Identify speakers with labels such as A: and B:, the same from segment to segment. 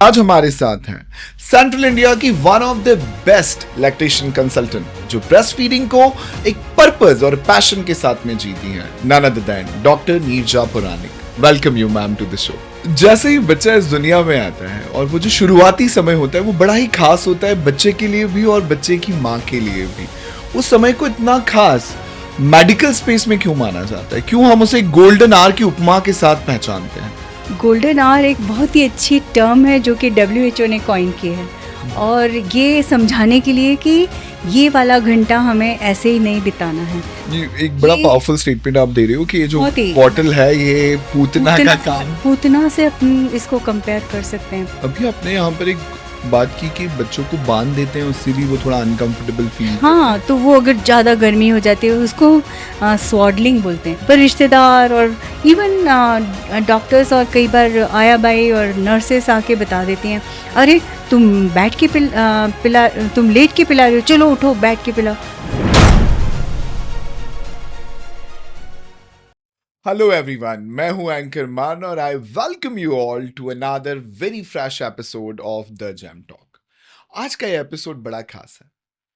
A: आज हमारे साथ हैं सेंट्रल इंडिया की one of the best lactation consultant जो ब्रेस्ट फीडिंग को एक पर्पस और पैशन के साथ में जीती हैं, none other than doctor Neerja Puranik. Welcome you ma'am to the show. जैसे ही बच्चा इस दुनिया में आता है और वो जो शुरुआती समय होता है वो बड़ा ही खास होता है, बच्चे के लिए भी और बच्चे की माँ के लिए भी। उस समय को इतना खास मेडिकल स्पेस में क्यों माना जाता है? क्यों हम उसे गोल्डन आवर की उपमा के साथ पहचानते हैं?
B: गोल्डन आवर एक बहुत ही अच्छी टर्म है जो कि WHO ने कॉइन की है, और ये समझाने के लिए कि ये वाला घंटा हमें ऐसे ही नहीं बिताना है।
A: ये एक बड़ा पावरफुल स्टेटमेंट आप दे रहे हो कि ये जो बॉटल है ये पूतना का काम,
B: पूतना से अपन इसको कंपेयर कर सकते हैं।
A: अभी आपने यहाँ पर एक बात की कि बच्चों को बांध देते हैं, उससे भी वो थोड़ा अनकंफर्टेबल फील।
B: हाँ, तो वो अगर ज़्यादा गर्मी हो जाती है उसको स्वॉडलिंग बोलते हैं। पर रिश्तेदार और इवन डॉक्टर्स और कई बार आया बाई और नर्सेस आके बता देती हैं, अरे तुम बैठ के पिला तुम लेट के पिला रहे हो, चलो उठो बैठ के पिलाओ।
A: हेलो एवरीवन, मैं हूं एंकर मान और I welcome you all to another very fresh episode of the Gem Talk. आज का ये एपिसोड बड़ा खास है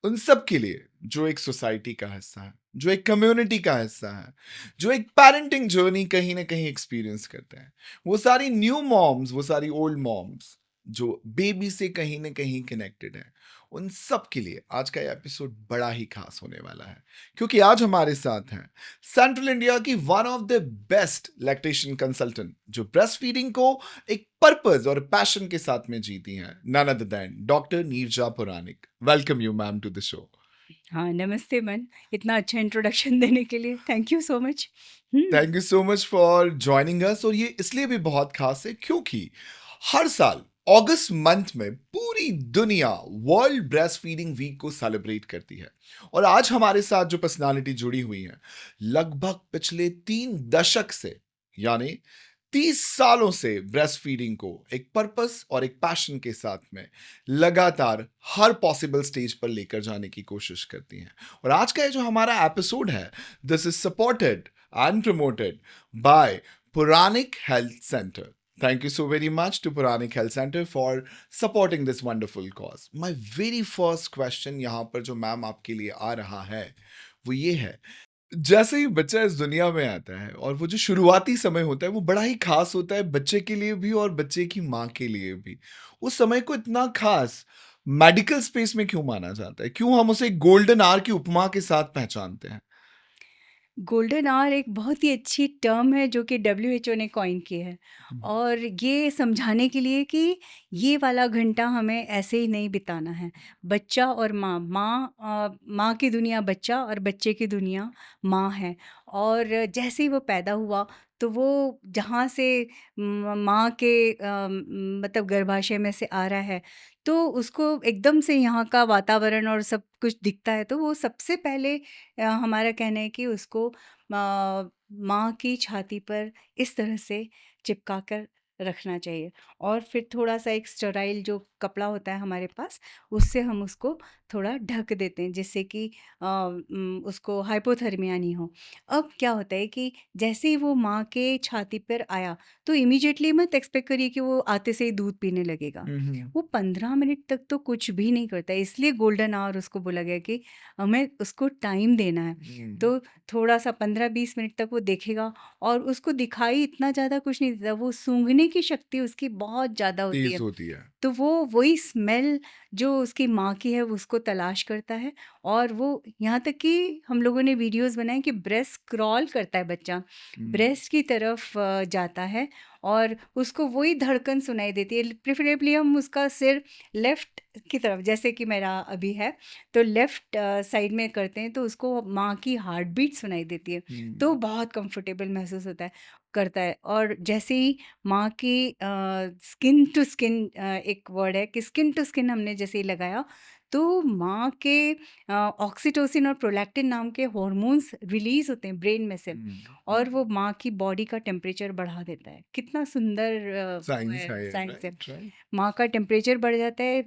A: उन सब के लिए जो एक सोसाइटी का हिस्सा है, जो एक कम्युनिटी का हिस्सा है, जो एक पेरेंटिंग जर्नी कहीं ना कहीं एक्सपीरियंस करते हैं। वो सारी न्यू मॉम्स, वो सारी ओल्ड मॉम्स जो बेबी से कहीं ना कहीं कनेक्टेड है, उन सब के लिए आज का ये एपिसोड बड़ा ही खास होने वाला है, क्योंकि आज हमारे साथ हैं सेंट्रल इंडिया की one of the best lactation consultant जो ब्रेस्ट फीडिंग को एक पर्पस और पैशन के साथ में जीती हैं, none other than doctor Neerja Puranik. Welcome you ma'am to the show.
B: हाँ, नमस्ते मन, इतना अच्छा इंट्रोडक्शन देने के लिए thank you so much.
A: Thank you so much for joining us. और ये इसलिए भी बहुत खास है क्योंकि हर साल अगस्त मंथ में पूरी दुनिया वर्ल्ड ब्रेस्ट फीडिंग वीक को सेलिब्रेट करती है। और आज हमारे साथ जो पर्सनालिटी जुड़ी हुई है, लगभग पिछले 3 दशक से यानी 30 सालों से ब्रेस्ट फीडिंग को एक पर्पस और एक पैशन के साथ में लगातार हर पॉसिबल स्टेज पर लेकर जाने की कोशिश करती हैं। और आज का ये जो हमारा एपिसोड है, this is supported and promoted by Puranik Health Center. Thank you so very much to Puranik Health Center for supporting this wonderful cause. My very first question यहाँ पर जो मैम आपके लिए आ रहा है वो ये है, जैसे ही बच्चा इस दुनिया में आता है और वो जो शुरुआती समय होता है वो बड़ा ही खास होता है, बच्चे के लिए भी और बच्चे की माँ के लिए भी। उस समय को इतना खास मेडिकल स्पेस में क्यों माना जाता है? क्यों हम उसे गोल्डन आवर की उपमा के साथ पहचानते हैं?
B: गोल्डन आवर एक बहुत ही अच्छी टर्म है जो कि WHO ने कॉइन की है, और ये समझाने के लिए कि ये वाला घंटा हमें ऐसे ही नहीं बिताना है। बच्चा और माँ की दुनिया बच्चा और बच्चे की दुनिया माँ है। और जैसे ही वो पैदा हुआ तो वो जहाँ से माँ के मतलब गर्भाशय में से आ रहा है, तो उसको एकदम से यहाँ का वातावरण और सब कुछ दिखता है, तो वो सबसे पहले हमारा कहना है कि उसको माँ की छाती पर इस तरह से चिपका कर रखना चाहिए, और फिर थोड़ा-सा एक स्टेराइल जो कपड़ा होता है हमारे पास, उससे हम उसको थोड़ा ढक देते हैं, जिससे कि उसको हाइपोथर्मिया नहीं हो। अब क्या होता है कि जैसे ही वो माँ के छाती पर आया, तो इमीडिएटली मत एक्सपेक्ट करिए कि वो आते से ही दूध पीने लगेगा। वो 15 मिनट तक तो कुछ भी नहीं करता है, इसलिए गोल्डन आवर उसको बोला गया कि हमें उसको टाइम देना है। तो थोड़ा-सा 15-20 मिनट तक वो देखेगा, और उसको दिखाई इतना ज़्यादा कुछ नहीं देता, वो सूँघने की शक्ति उसकी बहुत ज़्यादा होती
A: तेज
B: है।
A: होती है।
B: तो वो वही स्मेल जो उसकी माँ की है, वो उसको तलाश करता है, और वो यहाँ तक कि हम लोगों ने वीडियोज़ बनाए कि ब्रेस्ट क्रॉल करता है बच्चा, ब्रेस्ट की तरफ जाता है, और उसको वही धड़कन सुनाई देती है। प्रेफरेबली हम उसका सिर लेफ़्ट की तरफ, जैसे कि मेरा अभी है, तो लेफ़्ट साइड में करते हैं, तो उसको माँ की हार्ट बीट सुनाई देती है, तो बहुत कंफर्टेबल महसूस करता है। और जैसे ही माँ की स्किन टू स्किन, एक वर्ड है कि स्किन टू स्किन हमने जैसे ही लगाया, तो माँ के ऑक्सीटोसिन और प्रोलैक्टिन नाम के हॉर्मोन्स रिलीज होते हैं ब्रेन में से, और वो माँ की बॉडी का टेम्परेचर बढ़ा देता है। कितना सुंदर
A: साइंस है ये,
B: साइंस है।
A: राइट?
B: माँ का टेम्परेचर बढ़ जाता है,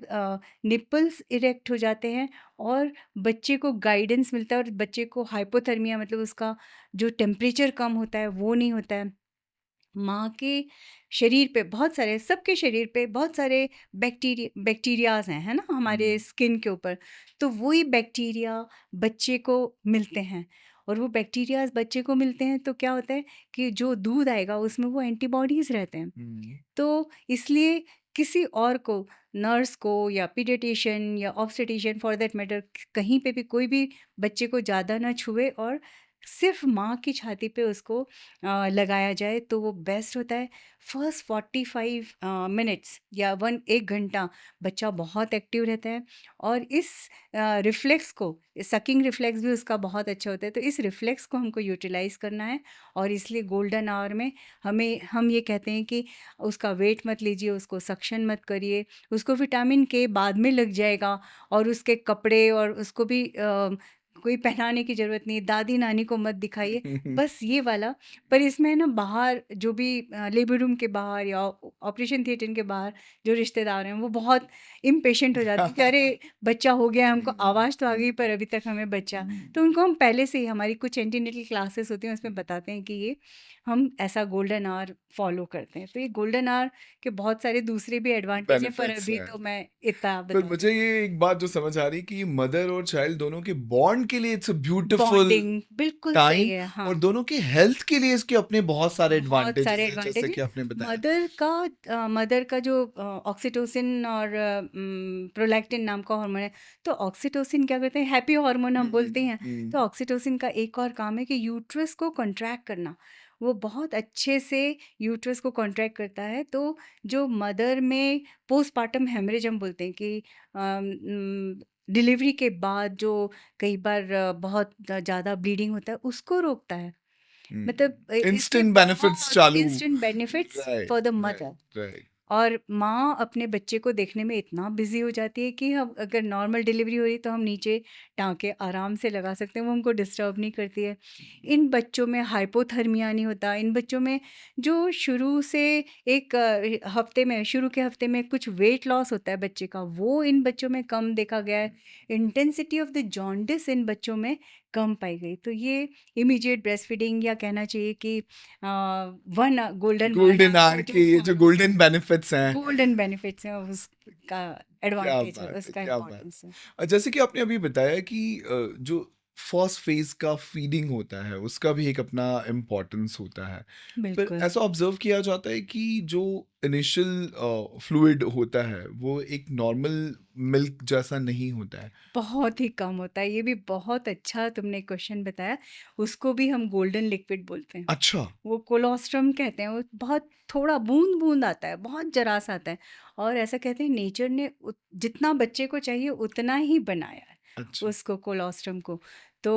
B: निपल्स इरेक्ट हो जाते हैं, और बच्चे को गाइडेंस मिलता है, और बच्चे को हाइपोथर्मिया मतलब उसका जो टेम्परेचर कम होता है वो नहीं होता है। माँ के शरीर पे बहुत सारे, सबके शरीर पे बहुत सारे बैक्टीरियाज हैं, है ना, हमारे स्किन के ऊपर। तो वही बैक्टीरिया बच्चे को मिलते हैं, और वो बैक्टीरियाज बच्चे को मिलते हैं तो क्या होता है कि जो दूध आएगा उसमें वो एंटीबॉडीज रहते हैं।
A: हम्म।
B: तो इसलिए किसी और को, नर्स को या पीडियाट्रिशियन या ऑब्स्टेट्रिशियन फॉर दैट मैटर, कहीं पे भी कोई भी बच्चे को ज़्यादा ना छुए और सिर्फ माँ की छाती पे उसको लगाया जाए तो वो बेस्ट होता है। फर्स्ट 45 मिनट्स या 1 घंटा बच्चा बहुत एक्टिव रहता है, और इस रिफ्लेक्स को, सकिंग रिफ्लेक्स भी उसका बहुत अच्छा होता है, तो इस रिफ्लेक्स को हमको यूटिलाइज करना है। और इसलिए गोल्डन आवर में हम ये कहते हैं कि उसका वेट मत लीजिए, उसको सक्शन मत करिए, उसको विटामिन के बाद में लग जाएगा, और उसके कपड़े और उसको भी कोई पहनाने की ज़रूरत नहीं है, दादी नानी को मत दिखाइए, बस ये वाला। पर इसमें ना बाहर जो भी लेबर रूम के बाहर या ऑपरेशन थिएटर के बाहर जो रिश्तेदार हैं वो बहुत इम्पेशेंट हो जाते हैं कि अरे बच्चा हो गया, हमको आवाज़ तो आ गई पर अभी तक हमें बच्चा। तो उनको हम पहले से ही, हमारी कुछ एंटीनेटल क्लासेस होती हैं उसमें बताते हैं कि ये हम ऐसा गोल्डन आवर फॉलो करते हैं। तो ये गोल्डन आवर के बहुत सारे दूसरे भी एडवांटेज हैं, पर
A: बेनिफिट्स
B: अभी
A: हैं।
B: तो मैं इतना
A: पर
B: बता
A: मुझे
B: रही हूँ।
A: ये एक बात जो समझ आ रही कि मदर और चाइल्ड दोनों के बॉन्ड के लिए इट्स अ ब्यूटीफुल
B: बॉन्डिंग बिल्कुल सही
A: टाइम,
B: है, हाँ।
A: और दोनों के हेल्थ के लिए इसके अपने बहुत सारे
B: बहुत सारे
A: एडवांटेजेस हैं,
B: एडवांटेज
A: जैसे
B: है।
A: कि आपने बताया।
B: मदर का जो ऑक्सीटोसिन और प्रोलैक्टिन नाम का हार्मोन है, तो ऑक्सीटोसिन क्या करते हैं, हैप्पी हार्मोन हम बोलते हैं। तो ऑक्सीटोसिन का एक और काम है कि यूट्रस को कॉन्ट्रैक्ट करना, वो बहुत अच्छे से यूट्रस को कॉन्ट्रैक्ट करता है। तो जो मदर में पोस्टपार्टम हेमरेज हम बोलते हैं कि डिलीवरी के बाद जो कई बार बहुत ज़्यादा ब्लीडिंग होता है, उसको रोकता है। मतलब इसके
A: इंस्टेंट बेनिफिट्स
B: बहुत
A: चालू।
B: Instant benefits
A: right,
B: for the
A: right,
B: mother.
A: Right.
B: और माँ अपने बच्चे को देखने में इतना बिजी हो जाती है कि हम, अगर नॉर्मल डिलीवरी हो रही तो हम नीचे टाँके आराम से लगा सकते हैं, वो हमको डिस्टर्ब नहीं करती है। इन बच्चों में हाइपोथर्मिया नहीं होता, इन बच्चों में जो शुरू से एक हफ्ते में, शुरू के हफ्ते में कुछ वेट लॉस होता है बच्चे का, वो इन बच्चों में कम देखा गया है। इंटेंसिटी ऑफ द जॉन्डिस इन बच्चों में कम पाई गई। तो ये इमीडिएट ब्रेस्ट फीडिंग, या कहना चाहिए कि one golden one
A: golden
B: hour
A: hour
B: को जो
A: के ये जो
B: फॉलो,
A: गोल्डन बेनिफिट्स हैं।
B: गोल्डन बेनिफिट्स हैं, उसका
A: क्या
B: एडवांटेज है,
A: बात है,
B: उसका
A: क्या बात
B: इम्पोर्टेंस है।
A: है। जैसे कि आपने अभी बताया कि जो फर्स्ट फेज का फीडिंग होता है उसका भी एक अपना इम्पोर्टेंस होता है। पर
B: बिल्कुल,
A: ऐसा ऑब्जर्व किया जाता है कि जो इनिशियल फ्लूइड होता है वो एक नॉर्मल मिल्क जैसा नहीं होता है।
B: बहुत ही कम होता है। ये भी बहुत अच्छा तुमने क्वेश्चन बताया। उसको भी हम गोल्डन लिक्विड बोलते हैं।
A: अच्छा।
B: वो कोलोस्ट्रम कहते हैं, वो बहुत थोड़ा बूंद-बूंद आता है, बहुत ज़रा-सा आता है, और ऐसा कहते हैं नेचर ने जितना बच्चे को चाहिए उतना ही बनाया है,
A: अच्छा।
B: उसको कोलोस्ट्रम को। तो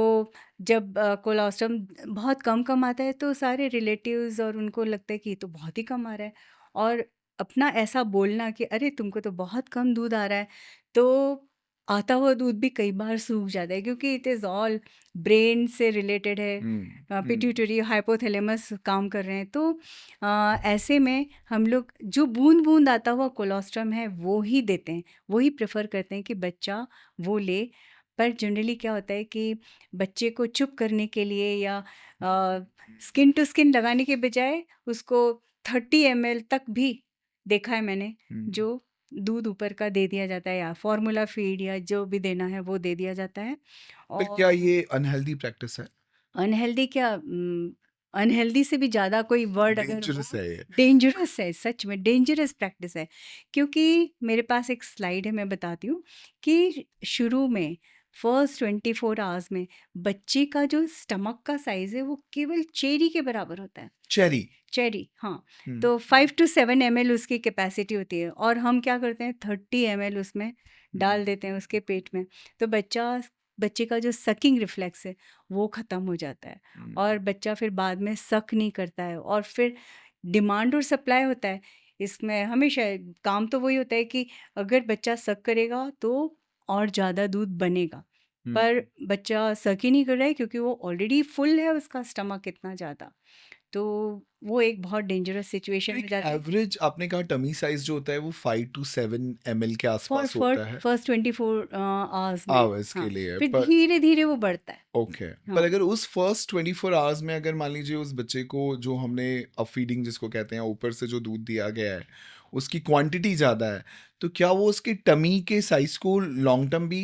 B: जब कोलोस्ट्रम बहुत कम-कम आता है तो सारे रिलेटिव्स और उनको लगता है कि ये तो बहुत ही कम आ रहा है, और अपना ऐसा बोलना कि अरे तुमको तो बहुत कम दूध आ रहा है, तो आता हुआ दूध भी कई बार सूख जाता है, क्योंकि इट इज़ ऑल ब्रेन से रिलेटेड है। पिट्यूटरी हाइपोथैलेमस काम कर रहे हैं, तो ऐसे में हम लोग जो बूंद बूंद आता हुआ कोलोस्ट्रम है वो ही देते हैं, वही प्रेफर करते हैं कि बच्चा वो ले। पर जनरली क्या होता है कि बच्चे को चुप करने के लिए या स्किन टू स्किन लगाने के बजाय उसको 30 ml तक भी देखा है मैंने, जो दूध ऊपर का दे दिया जाता है, या फॉर्मूला फीड या जो भी देना है वो दे दिया जाता है।
A: पर क्या
B: और
A: ये अनहेल्दी प्रैक्टिस है?
B: अनहेल्दी क्या, अनहेल्दी से भी ज़्यादा कोई वर्ड अगर हो,
A: डेंजरस है ये?
B: डेंजरस है, सच में डेंजरस प्रैक्टिस है। क्योंकि मेरे पास एक स्लाइड है, मैं बताती हूँ कि शुरू में फर्स्ट 24 आवर्स में बच्चे का जो स्टमक का साइज़ है वो केवल चेरी के बराबर होता है।
A: चेरी।
B: चेरी, हाँ।
A: हम्म।
B: तो 5 टू 7 ml उसकी कैपेसिटी होती है, और हम क्या करते हैं 30 ml उसमें डाल देते हैं उसके पेट में। तो बच्चे का जो सकिंग रिफ्लेक्स है वो ख़त्म हो जाता है, और बच्चा फिर बाद में सक नहीं करता है, और फिर डिमांड और सप्लाई होता है। इसमें हमेशा काम तो वही होता है कि अगर बच्चा सक करेगा तो और ज़्यादा दूध बनेगा, पर बच्चा सक ही नहीं कर रहा है क्योंकि वो ऑलरेडी फुल है उसका स्टमक इतना ज़्यादा। तो वो एक बहुत डेंजरस
A: तो
B: सिचुएशन हो
A: एक
B: जाती है।
A: एवरेज आपने कहा टमी साइज जो होता है वो 5 टू 7 ml के
B: फॉर
A: आसपास
B: फॉर
A: होता है
B: फर्स्ट 24 आवर्स में।
A: आवर्स के
B: हाँ,
A: लिए,
B: फिर
A: पर
B: धीरे धीरे वो बढ़ता है।
A: ओके, पर
B: हाँ,
A: अगर उस फर्स्ट 24 आवर्स में अगर मान लीजिए उस बच्चे को जो हमने अब फीडिंग जिसको कहते हैं ऊपर से जो दूध दिया गया है उसकी क्वांटिटी ज़्यादा है, तो क्या वो उसके टमी के साइज को लॉन्ग टर्म भी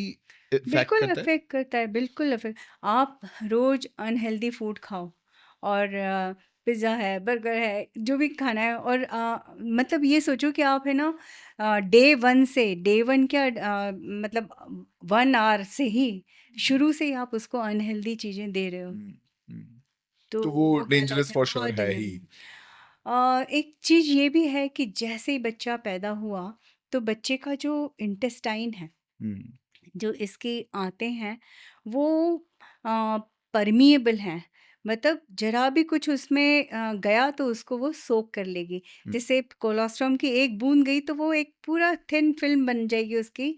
A: इफेक्ट
B: बिल्कुल
A: करता है?
B: अफ़ेक्ट करता है, बिल्कुल अफ़ेक्ट। आप रोज़ अनहेल्दी फूड खाओ और पिज़्ज़ा है, बर्गर है, जो भी खाना है, और मतलब ये सोचो कि आप है ना डे 1 क्या, मतलब 1 आवर से ही, शुरू से ही आप उसको अनहेल्दी चीज़ें दे रहे हो।
A: हम्म, हम्म।
B: तो
A: तो वो
B: वो
A: डेंजरस
B: कहलाता है
A: फॉर श्योर
B: बहुत
A: है ही।
B: डेंजर। एक चीज़ ये भी है कि जैसे ही बच्चा पैदा हुआ, तो बच्चे का जो इंटेस्टाइन है,
A: हम्म,
B: जो इसके आते हैं, वो परमिएबल हैं। मतलब ज़रा भी कुछ उसमें गया तो उसको वो सोक कर लेगी।
A: हम्म,
B: जैसे कोलोस्ट्रम की एक बूंद गई तो वो एक पूरा थिन फ़िल्म बन जाएगी उसकी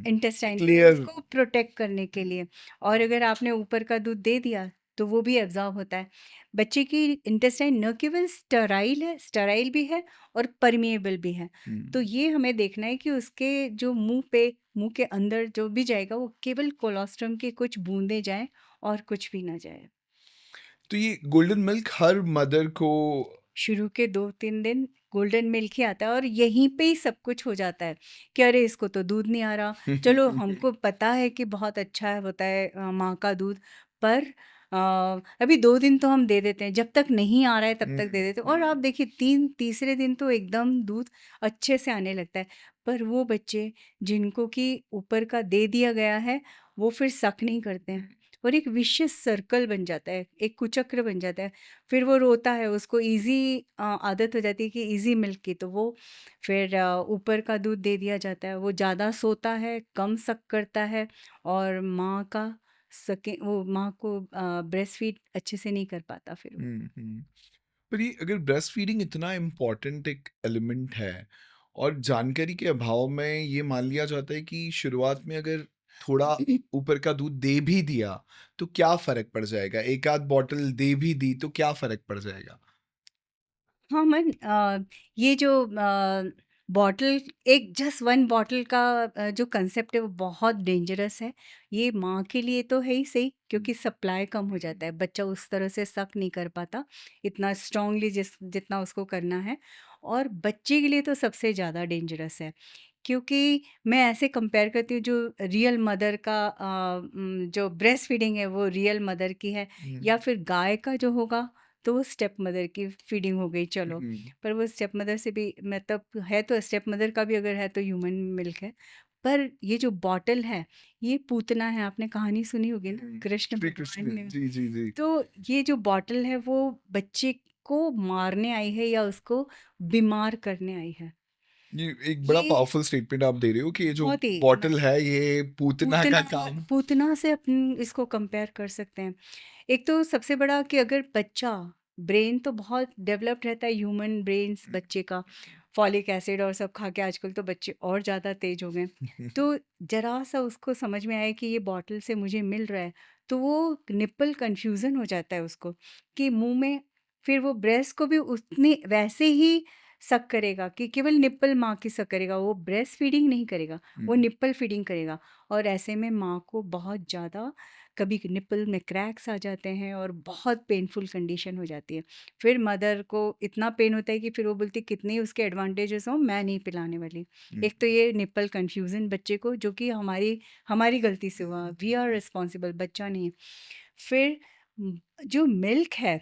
B: इंटेस्टाइन
A: एक
B: पे,
A: लेयर।
B: उसको प्रोटेक्ट करने के लिए। और अगर आपने ऊपर का दूध दे दिया, तो वो भी एब्ज़ॉर्ब होता है। बच्चे की इंटेस्टाइन न केवल स्टेराइल भी है और परमिएबल भी है। तो ये हमें देखना है कि उसके जो मुँह के अंदर जो भी जाएगा, वो केवल कोलोस्ट्रम की कुछ बूंदें जाएँ और कुछ भी ना जाए।
A: तो ये गोल्डन मिल्क हर मदर को
B: शुरू के 2-3 दिन गोल्डन मिल्क ही आता है, और यहीं पे ही सब कुछ हो जाता है कि अरे इसको तो दूध नहीं आ रहा। चलो, हमको पता है कि बहुत अच्छा होता है माँ का दूध, पर अभी 2 दिन तो हम दे देते हैं, जब तक नहीं आ रहा है तब तक दे देते हैं, और आप देखिए तीसरे दिन तो एकदम दूध अच्छे से आने लगता है। पर वो बच्चे जिनको कि ऊपर का दे दिया गया है, वो फिर सक नहीं करते हैं, और एक विशियस सर्कल बन जाता है, एक कुचक्र बन जाता है। फिर वो रोता है, उसको ईज़ी आदत हो जाती है कि ईज़ी मिल्क की, तो वो फिर ऊपर का दूध दे दिया जाता है। वो ज़्यादा सोता है, कम सक करता है, और माँ को ब्रेस्ट फीड अच्छे से नहीं कर पाता फिर वो।
A: पर ये अगर ब्रेस्ट फीडिंग इतना इम्पोर्टेंट एक एलिमेंट है और जानकारी के अभाव में ये मान लिया जाता है कि शुरुआत में अगर थोड़ा ऊपर का दूध दे भी दिया तो क्या फर्क पड़ जाएगा, एक आध बॉटल दे भी दी तो क्या फर्क पड़ जाएगा?
B: हाँ, ये जो बॉटल, एक जस्ट 1 बॉटल का जो कंसेप्ट है, वो बहुत डेंजरस है। ये माँ के लिए तो है ही सही, क्योंकि सप्लाई कम हो जाता है, बच्चा उस तरह से सक नहीं कर पाता, इतना स्ट्रॉन्गली जितना उसको करना है। और बच्चे के लिए तो सबसे ज़्यादा डेंजरस है, क्योंकि मैं ऐसे कंपेयर करती हूँ, जो रियल मदर का जो ब्रेस्ट फीडिंग है वो रियल मदर की है, या फिर गाय का जो होगा तो वो स्टेप मदर की फीडिंग हो गई, चलो। पर वो स्टेप मदर से भी, मतलब है तो स्टेप मदर का भी, अगर है तो ह्यूमन मिल्क है। पर ये जो बॉटल है, ये पूतना है, आपने कहानी सुनी होगी ना, कृष्ण
A: श्री
B: भगवान
A: कृष्ण,
B: ने।
A: जी जी जी।
B: तो ये जो बॉटल है, वो बच्चे को मारने आई है या उसको बीमार करने आई है।
A: ये एक बड़ा
B: ये
A: पावरफुल स्टेटमेंट आप दे रहे हो कि ये जो
B: बहुत ही
A: बॉटल है ये पूतना का
B: पूतना
A: काम।
B: पूतना से अपन इसको कंपेयर कर सकते हैं। एक तो सबसे बड़ा कि अगर बच्चा, ब्रेन तो बहुत डेवलप्ड रहता है, ह्यूमन ब्रेन्स बच्चे का, फॉलिक एसिड और सब खा के आजकल तो बच्चे और ज़्यादा तेज हो गए। तो ज़रा सा उसको समझ में आया कि ये बॉटल से मुझे मिल रहा है, तो वो निप्पल कन्फ्यूज़न हो जाता है उसको, कि मुँह में, फिर वो ब्रेस्ट को भी उतनी वैसे ही सक करेगा, कि केवल निप्पल माँ की सक करेगा, वो ब्रेस्ट फीडिंग नहीं करेगा, वो निप्पल फीडिंग करेगा। और ऐसे में माँ को बहुत ज़्यादा, कभी निप्पल में क्रैक्स आ जाते हैं और बहुत पेनफुल कंडीशन हो जाती है। फिर मदर को इतना पेन होता है कि फिर वो बोलती है, कितने ही उसके एडवांटेजेस हों, मैं नहीं पिलाने वाली। एक तो ये निप्पल कन्फ्यूज़न बच्चे को, जो कि हमारी हमारी गलती से हुआ, वी आर रिस्पॉन्सिबल, बच्चा नहीं है। फिर जो मिल्क है,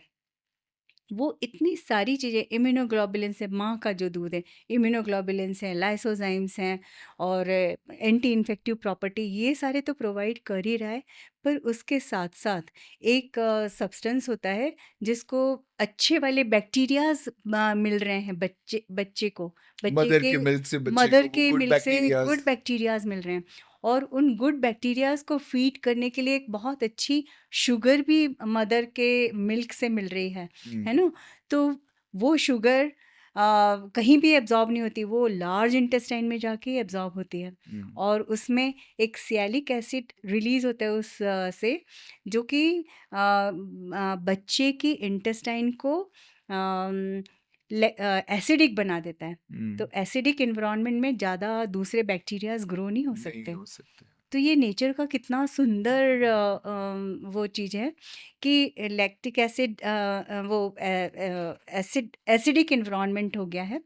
B: वो इतनी सारी चीज़ें, इम्यूनोग्लोबुलिन्स है, माँ का जो दूध है, इम्यूनोग्लोबुलिन्स हैं, लाइसोजाइम्स हैं, और एंटी इन्फेक्टिव प्रॉपर्टी, ये सारे तो प्रोवाइड कर ही रहा है। पर उसके साथ साथ एक सब्सटेंस होता है, जिसको अच्छे वाले बैक्टीरियाज मिल रहे हैं बच्चे को, बच्चे
A: मदर
B: के
A: के मिल्क से बच्चे
B: मदर
A: को वो
B: के
A: गुड
B: मिल्क से
A: बैक्टीरियाज।
B: गुड बैक्टीरियाज मिल रहे हैं। और उन गुड बैक्टीरियाज को फीड करने के लिए एक बहुत अच्छी शुगर भी मदर के मिल्क से मिल रही है ना? तो वो शुगर कहीं भी एब्ज़ॉर्ब नहीं होती, वो लार्ज इंटेस्टाइन में जाके एब्ज़ॉर्ब होती है, और उसमें एक सिएलिक एसिड रिलीज़ होता है से, जो कि बच्चे की इंटेस्टाइन को एसिडिक बना देता है। तो
A: हम्म,
B: एसिडिक एनवायरनमेंट में ज़्यादा दूसरे बैक्टीरियाज ग्रो नहीं हो
A: नहीं
B: सकते।
A: हो सकते।
B: तो ये नेचर का कितना सुंदर वो चीज़ है कि लैक्टिक एसिड वो एसिडिक एनवायरनमेंट हो गया है।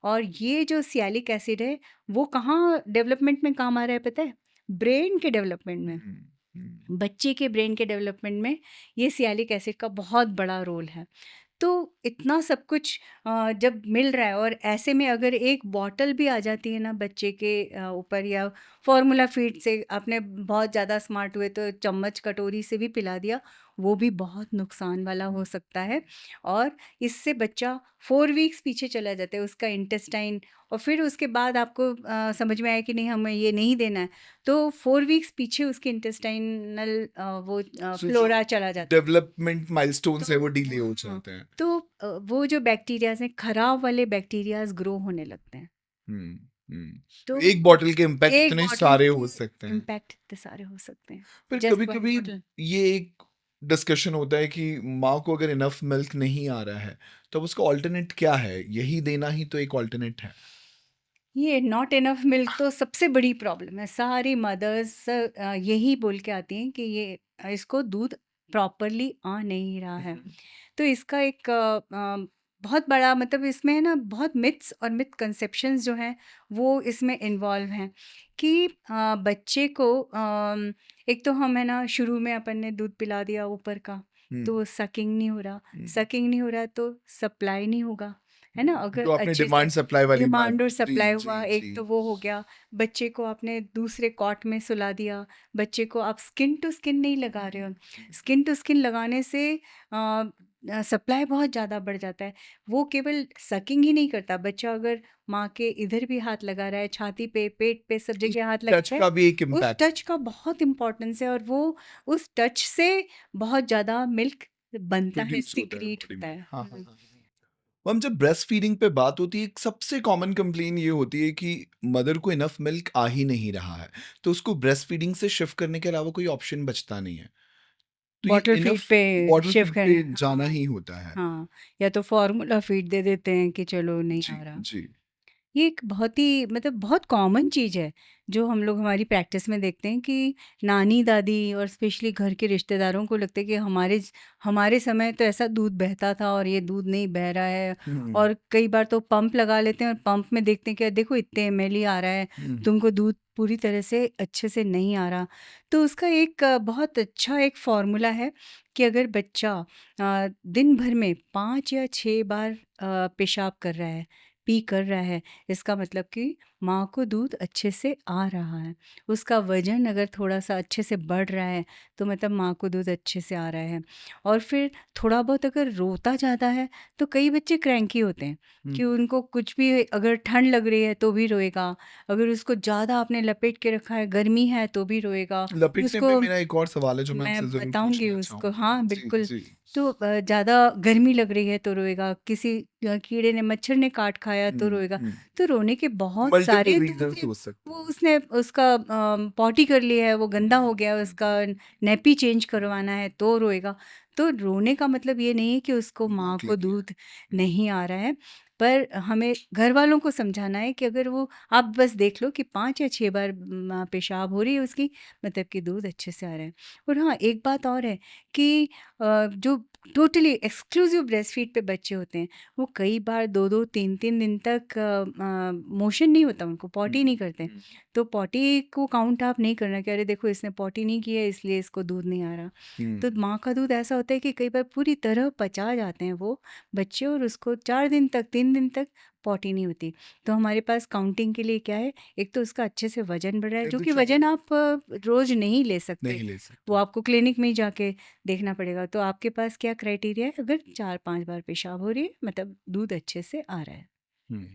B: और ये जो सियालिक एसिड है वो कहाँ डेवलपमेंट में काम आ रहा है पता है? ब्रेन के डेवलपमेंट में।
A: हम्म, हम्म,
B: बच्चे के ब्रेन के डेवलपमेंट में ये सियालिक एसिड का बहुत बड़ा रोल है। तो इतना सब कुछ जब मिल रहा है और ऐसे में अगर एक बॉटल भी आ जाती है ना बच्चे के ऊपर, या फॉर्मूला फीड से आपने बहुत ज़्यादा स्मार्ट हुए तो चम्मच कटोरी से भी पिला दिया, वो भी बहुत नुकसान वाला हो सकता है। और इससे बच्चा 4 वीक्स पीछे चला जाता है, उसका इंटेस्टाइन। और फिर उसके बाद आपको समझ में आया कि नहीं, हमें ये नहीं देना है, तो 4 वीक्स पीछे उसके इंटेस्टाइनल वो
A: सो जो
B: फ्लोरा चला जाता है।
A: डेवलपमेंट माइलस्टोन्स है
B: तो
A: वो डिले हो
B: हाँ,
A: जाते हैं।
B: तो वो जो बैक्टीरियाज़ हैं, खराब वाले बैक्टीरियाज़ ग्रो होने लगते हैं।
A: हम्म,
B: तो
A: एक बॉटल के इम्पैक्ट
B: एक
A: इतने
B: बॉटल
A: सारे
B: के
A: हो सकते हैं।
B: इम्पैक्ट इतने सारे हो सकते हैं,
A: फिर
B: जस्ट
A: कभी
B: 1
A: कभी
B: बॉटल।
A: ये एक डिस्कशन होता है कि माँ को अगर इनफ मिल्क नहीं आ रहा है तो अब उसका ऑल्टरनेट क्या है, यही देना ही तो एक ऑल्टरनेट है।
B: ये नॉट इनफ मिल्क तो सबसे बड़ी प्रॉब्लम है। सारी मदर्स यही बोल के आती हैं कि ये इसको दूध प्रॉपरली आ नहीं रहा है। तो इसका एक बहुत बड़ा मतलब इसमें है ना, बहुत मिथ्स और मिथ कंसेप्शंस जो हैं वो इसमें इन्वॉल्व हैं कि बच्चे को एक तो हम है ना, शुरू में अपन ने दूध पिला दिया ऊपर का, तो सकिंग नहीं हो रहा। सकिंग नहीं हो रहा तो सप्लाई नहीं होगा, है ना? अगर
A: जो आपने
B: अच्छे से
A: डिमांड सप्लाई वाली बात।
B: डिमांड और
A: जी
B: सप्लाई
A: जी
B: हुआ, एक
A: जी।
B: तो वो हो गया। बच्चे को आपने दूसरे कॉट में सुला दिया, बच्चे को आप स्किन टू स्किन नहीं लगा रहे हो। स्किन टू स्किन लगाने से सप्लाई बहुत ज़्यादा बढ़ जाता है। वो केवल सकिंग ही नहीं करता, बच्चा अगर माँ के इधर भी हाथ लगा रहा है, छाती पे, पेट पे, सब
A: उस
B: जगह हाथ
A: टच
B: लगाता है,
A: का भी एक
B: उस
A: इम्पैक्ट।
B: टच का बहुत इम्पोर्टेंस है। और वो उस टच से बहुत ज़्यादा मिल्क बनता है,
A: प्रोड्यूस होता है
B: सीक्रेट
A: बॉडी
B: होता
A: में।
B: है।
A: हाँ हाँ हाँ। हम जब ब्रेस्ट फीडिंग पे बात होती है, एक सबसे कॉमन कंप्लेन ये होती है कि मदर को इनफ मिल्क आ ही नहीं रहा है, तो उसको ब्रेस्ट फीडिंग से शिफ्ट करने के अलावा कोई ऑप्शन बचता नहीं है। तो ये
B: बॉटल फीड
A: इनफ
B: पे
A: बॉटल
B: शिफ्ट
A: फीड
B: करें,
A: पे जाना
B: हाँ।
A: ही होता है।
B: हाँ, या तो फ़ॉर्मूला फ़ीड दे देते हैं कि चलो नहीं
A: जी
B: आ रहा।
A: जी।
B: ये एक बहुत ही मतलब बहुत कॉमन चीज़ है, जो हम लोग हमारी प्रैक्टिस में देखते हैं कि नानी-दादी और स्पेशली घर के रिश्तेदारों को लगता है कि हमारे समय तो ऐसा दूध बहता था और ये दूध नहीं बह रहा है।
A: हम्म,
B: और कई बार तो पंप लगा लेते हैं और पंप में देखते हैं कि देखो इतने एमएल ही आ रहा है,
A: हम्म,
B: तुमको दूध पूरी तरह से अच्छे से नहीं आ रहा। तो उसका एक बहुत अच्छा एक फ़ॉर्मूला है कि अगर बच्चा दिन भर में 5 या 6 बार पेशाब कर रहा है, पी कर रहा है, इसका मतलब कि माँ को दूध अच्छे से आ रहा है। उसका वज़न अगर थोड़ा-सा अच्छे से बढ़ रहा है, तो मतलब माँ को दूध अच्छे से आ रहा है। और फिर थोड़ा बहुत अगर रोता ज़्यादा है, तो कई बच्चे क्रैंकी होते हैं कि उनको कुछ भी, अगर ठंड लग रही है तो भी रोएगा, अगर उसको ज़्यादा आपने लपेट के रखा है, गर्मी है तो भी रोएगा।
A: लपेटने पे
B: उसको
A: मेरा एक और सवाल है जो मैं
B: मैं
A: आपसे जरूर
B: बताऊँगी
A: पूछना
B: उसको,
A: चाहूंगा।
B: हाँ,
A: जी
B: बिल्कुल।
A: जी।
B: तो ज़्यादा गर्मी लग रही है तो रोएगा, किसी कीड़े ने, मच्छर ने काट खाया तो रोएगा। तो रोने के बहुत
A: मल्टीपल
B: सारे दूध
A: रीजंस
B: हैं।
A: हो सकते
B: वो
A: हैं।
B: उसने उसका पॉटी कर लिया है, वो गंदा हो गया है, उसका नैपी चेंज करवाना है तो रोएगा। तो रोने का मतलब ये नहीं है कि उसको माँ
A: भूख
B: को
A: लगी है।
B: दूध नहीं आ रहा है। पर हमें घरवालों को समझाना है कि अगर वो, आप बस देख लो कि 5 या 6 बार पेशाब हो रही है उसकी, मतलब कि दूध अच्छे से आ रहा है। और हाँ, एक बात और है कि जो टोटली एक्सक्लूसिव ब्रेस्ट फीड पे बच्चे होते हैं, वो कई बार 2-2 3-3 दिन तक मोशन नहीं होता, उनको पॉटी नहीं करते। तो पॉटी को काउंट आप नहीं करना कि अरे देखो इसने पॉटी नहीं की है इसलिए इसको दूध नहीं आ रहा। तो माँ का दूध ऐसा होता है कि कई बार पूरी तरह पचा जाते हैं वो बच्चे, और उसको 4 दिन तक, 3 दिन तक पॉटी नहीं होती। तो हमारे पास काउंटिंग के लिए क्या है, एक तो उसका अच्छे से वज़न बढ़ रहा है,
A: एक
B: जो
A: तो
B: कि
A: चार
B: वज़न आप रोज़ नहीं ले सकते।
A: नहीं ले
B: वो
A: सकते।
B: आपको क्लिनिक में ही जाके देखना पड़ेगा। तो आपके पास क्या क्राइटेरिया है, अगर 4-5 बार पेशाब हो रही है मतलब दूध अच्छे से आ रहा है।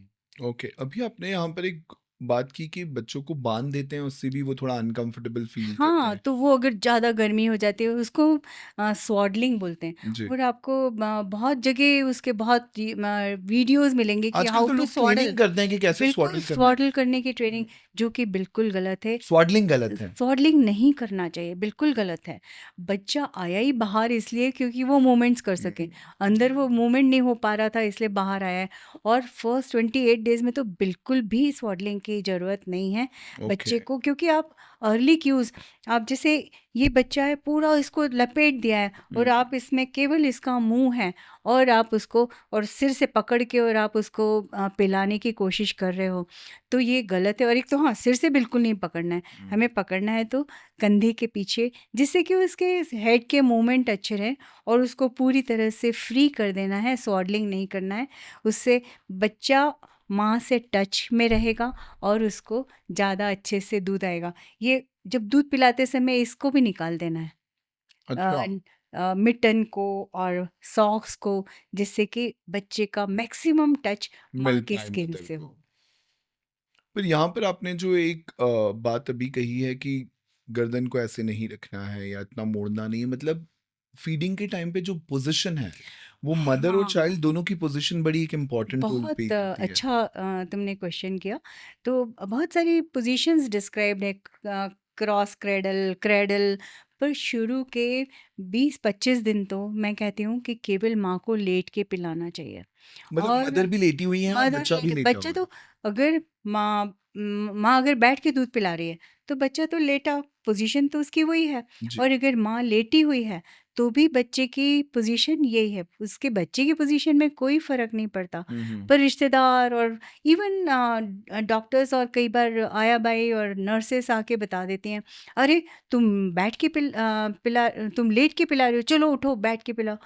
A: ओके, अभी आपने यहाँ पर एक बात की कि बच्चों को बाँध देते हैं, उससे भी वो थोड़ा अनकंफर्टेबल फ़ील करते
B: हाँ,
A: हैं।
B: तो वो अगर ज़्यादा गर्मी हो जाती है उसको स्वॉडलिंग बोलते हैं।
A: जी।
B: और आपको बहुत जगह उसके बहुत वीडियोज़ मिलेंगे कि
A: आजकल
B: हाउ
A: तो
B: टू
A: लोग
B: स्वॉडल।
A: ट्रेनिंग करते हैं कि कैसे
B: बिल्कुल,
A: स्वॉडल करना है।
B: स्वॉडल करने की
A: हुँ।
B: ट्रेनिंग, जो कि बिल्कुल गलत है।
A: स्वॉडलिंग गलत है।
B: स्वॉडलिंग नहीं करना चाहिए, बिल्कुल गलत है। बच्चा आया ही बाहर इसलिए क्योंकि वो मूवमेंट्स कर सके। अंदर वो मूवमेंट नहीं हो पा रहा था इसलिए बाहर आया है। और फर्स्ट 28 डेज़ में तो बिल्कुल भी स्वॉडलिंग की ज़रूरत नहीं है
A: ओके।
B: बच्चे को, क्योंकि आप अर्ली क्यूज़, आप जैसे ये बच्चा है पूरा इसको लपेट दिया है और
A: हुँ।
B: आप इसमें केवल इसका मुँह है और आप उसको और सिर से पकड़ के और आप उसको पिलाने की कोशिश कर रहे हो, तो ये गलत है। और एक तो हाँ, सिर से बिल्कुल नहीं पकड़ना है।
A: हुँ।
B: हमें पकड़ना है तो कंधे के पीछे, जिससे कि उसके हेड के मूवमेंट अच्छे रहें और उसको पूरी तरह से फ्री कर देना है, स्वॉडलिंग नहीं करना है। उससे बच्चा माँ से टच में रहेगा और उसको ज़्यादा अच्छे से दूध आएगा। ये जब दूध पिलाते समय इसको भी निकाल देना है,
A: अच्छा,
B: मिटन को और सॉक्स को, जिससे कि बच्चे का मैक्सिमम टच माँ
A: मिल
B: की
A: पाए
B: स्किन
A: मदर
B: से
A: को।
B: हो।
A: पर यहाँ पर आपने जो एक बात अभी कही है कि गर्दन को ऐसे नहीं रखना है या इतना मोड़ना नहीं है, मतलब फीडिंग के टाइम पे जो पोज़ीशन है, वो मदर और
B: हाँ।
A: चाइल्ड दोनों की पोज़ीशन बड़ी एक इम्पोर्टेंट रोल प्ले
B: बहुत
A: करती है।
B: अच्छा तुमने क्वेश्चन किया। तो बहुत सारी पोजीशंस डिस्क्राइब्ड है, क्रॉस क्रेडल, क्रेडल, पर शुरू के 20-25 दिन तो मैं कहती हूँ कि केवल माँ को लेट के पिलाना चाहिए।
A: मतलब
B: और
A: मदर भी लेटी हुई है और
B: मदर
A: बच्चा भी
B: लेटे,
A: लेटा
B: बच्चा
A: हुआ है।
B: तो अगर माँ अगर बैठ के दूध पिला रही है तो बच्चा तो लेटा, पोजीशन तो उसकी वही है।
A: जी।
B: और अगर माँ लेटी हुई है तो भी बच्चे की पोजीशन यही है, उसके बच्चे की पोजीशन में कोई फर्क नहीं पड़ता।
A: हुँ, हुँ।
B: पर रिश्तेदार और इवन डॉक्टर्स और कई बार आया बाई और नर्सेस आके बता देती हैं, अरे तुम बैठ के पिला, तुम लेट के पिला रहे हो, चलो उठो बैठ के पिलाओ।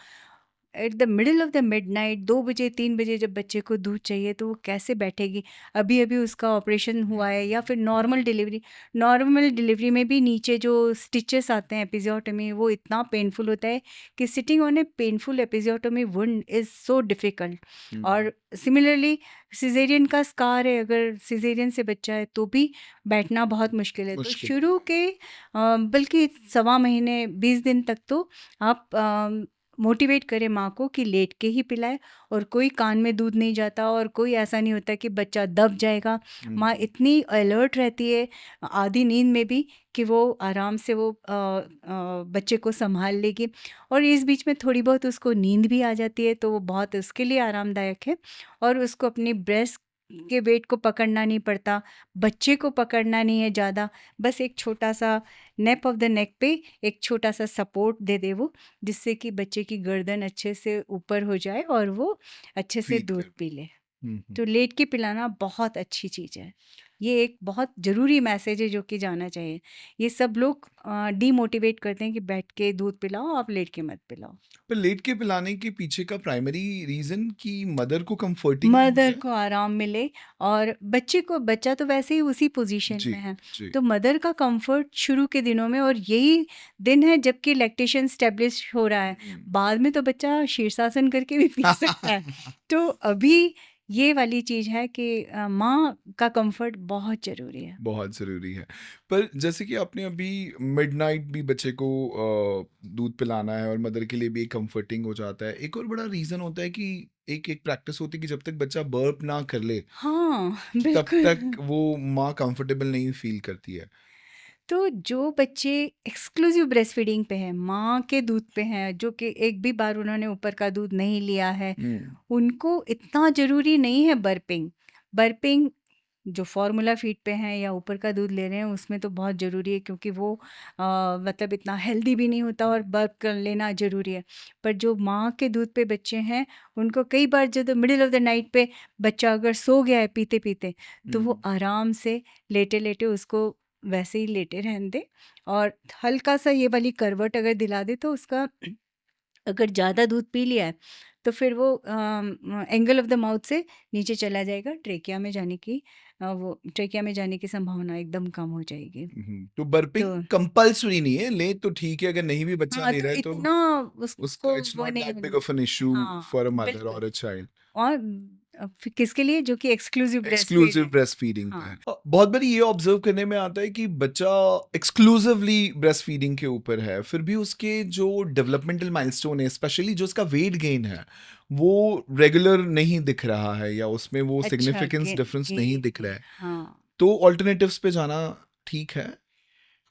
B: At the middle of the midnight 2 बजे 3 बजे जब बच्चे को दूध चाहिए तो वो कैसे बैठेगी? अभी अभी उसका ऑपरेशन हुआ है या फिर नॉर्मल डिलीवरी में भी नीचे जो स्टिचेस आते हैं एपिज़ियोटोमी, वो इतना पेनफुल होता है कि sitting on a painful episiotomy wound is so difficult.
A: हुँ,
B: और सिमिलरली सिज़ेरियन का स्कार है, अगर सिज़ेरियन से बच्चा है तो भी बैठना बहुत मुश्किल है। तो
A: मुश्किल
B: शुरू के बल्कि सवा महीने 20 दिन तक तो आप मोटिवेट करें माँ को कि लेट के ही पिलाए, और कोई कान में दूध नहीं जाता और कोई ऐसा नहीं होता कि बच्चा दब जाएगा।
A: हुँ,
B: माँ इतनी अलर्ट रहती है आधी नींद में भी कि वो आराम से वो बच्चे को संभाल लेगी। और इस बीच में थोड़ी बहुत उसको नींद भी आ जाती है तो वो बहुत उसके लिए आरामदायक है। और उसको अपनी ब्रेस्ट के वेट को पकड़ना नहीं पड़ता, बच्चे को पकड़ना नहीं है ज़्यादा, बस एक छोटा सा नेप ऑफ द नेक पे एक छोटा सा सपोर्ट दे दे वो, जिससे कि बच्चे की गर्दन अच्छे से ऊपर हो जाए और वो अच्छे से
A: फ़ीड
B: दूध
A: कर
B: पी
A: पाए।
B: ले।
A: हुँ, हुँ।
B: तो लेट के पिलाना बहुत अच्छी चीज़ है। ये एक बहुत ज़रूरी मैसेज है जो कि जाना चाहिए। ये सब लोग डीमोटिवेट करते हैं कि बैठ के दूध पिलाओ, आप लेट के मत पिलाओ।
A: पर लेट के पिलाने के पीछे का प्राइमरी रीज़न कि मदर को कम्फर्टिंग हो
B: मदर
A: जाए?
B: को आराम मिले और बच्चा तो वैसे ही उसी पोजीशन
A: जी,
B: में है,
A: जी।
B: तो मदर का कंफर्ट शुरू के दिनों में, और यही दिन है जबकि लैक्टेशन स्टेब्लिश हो रहा है।
A: हुँ।
B: बाद में तो बच्चा शीर्षासन करके भी पी सकता है। तो अभी ये वाली चीज़ है कि माँ का कंफर्ट बहुत ज़रूरी है।
A: बहुत ज़रूरी है। पर जैसे कि आपने अभी मिडनाइट भी बच्चे को दूध पिलाना है और मदर के लिए भी एक कम्फर्टिंग हो जाता है। एक और बड़ा रीज़न होता है कि एक एक प्रैक्टिस होती है कि जब तक बच्चा बर्प ना कर ले,
B: हाँ,
A: तब तक
B: बिल्कुल।
A: वो माँ कंफर्टेबल नहीं फ़ील करती है।
B: तो जो बच्चे एक्सक्लूसिव ब्रेस्ट फीडिंग पे हैं, माँ के दूध पे हैं, जो कि एक भी बार उन्होंने ऊपर का दूध नहीं लिया है,
A: हुँ,
B: उनको इतना ज़रूरी नहीं है बर्पिंग। बर्पिंग जो फ़ॉर्मूला फ़ीड पे हैं या ऊपर का दूध ले रहे हैं, उसमें तो बहुत ज़रूरी है, क्योंकि वो मतलब इतना हेल्दी भी नहीं होता और बर्प कर लेना ज़रूरी है। पर जो माँ के दूध पे बच्चे हैं, उनको कई बार जब मिडल ऑफ़ द नाइट पे बच्चा अगर सो गया है पीते-पीते, तो वो
A: हुँ,
B: आराम से लेटे-लेटे उसको वैसे ही लेटे रहने दें, और हल्का-सा ये वाली करवट अगर दिला दें तो उसका अगर ज़्यादा दूध पी लिया है, तो फिर वो एंगल ऑफ द माउथ से नीचे चला जाएगा, वो ट्रेकिया में जाने की संभावना एकदम कम हो जाएगी।
A: हुँ। तो बर्पिंग
B: तो
A: कंपल्सरी नहीं है, ले तो ठीक है, अगर नहीं भी बच्चा
B: हाँ,
A: ले
B: तो
A: रहा है तो
B: इतना
A: उसका
B: उसको
A: इट्स
B: वो
A: नॉट
B: नहीं
A: दैट बिग
B: होना।
A: ऑफ एन इश्यू
B: हाँ,
A: फॉर अ मदर
B: बिल्कुल।
A: और अ चाइल्ड।
B: और फिर किसके लिए? जो कि एक्सक्लूसिव ब्रेस्ट फीड
A: एक्सक्लूसिव
B: है।
A: ब्रेस्ट फीडिंग पे
B: हाँ।
A: है। बहुत बार ये ऑब्जर्व करने में आता है कि बच्चा एक्सक्लूसिवली ब्रेस्ट फीडिंग के ऊपर है, फिर भी उसके जो डेवलपमेंटल माइलस्टोन है, स्पेशली जो उसका वेट गेन है, वो रेगुलर नहीं दिख रहा है, या उसमें वो
B: अच्छा,
A: सिग्निफिकेंस
B: गे
A: डिफरेंस
B: गे
A: नहीं दिख रहा है।
B: हाँ।
A: तो ऑल्टरनेटिव्स पे जाना ठीक है?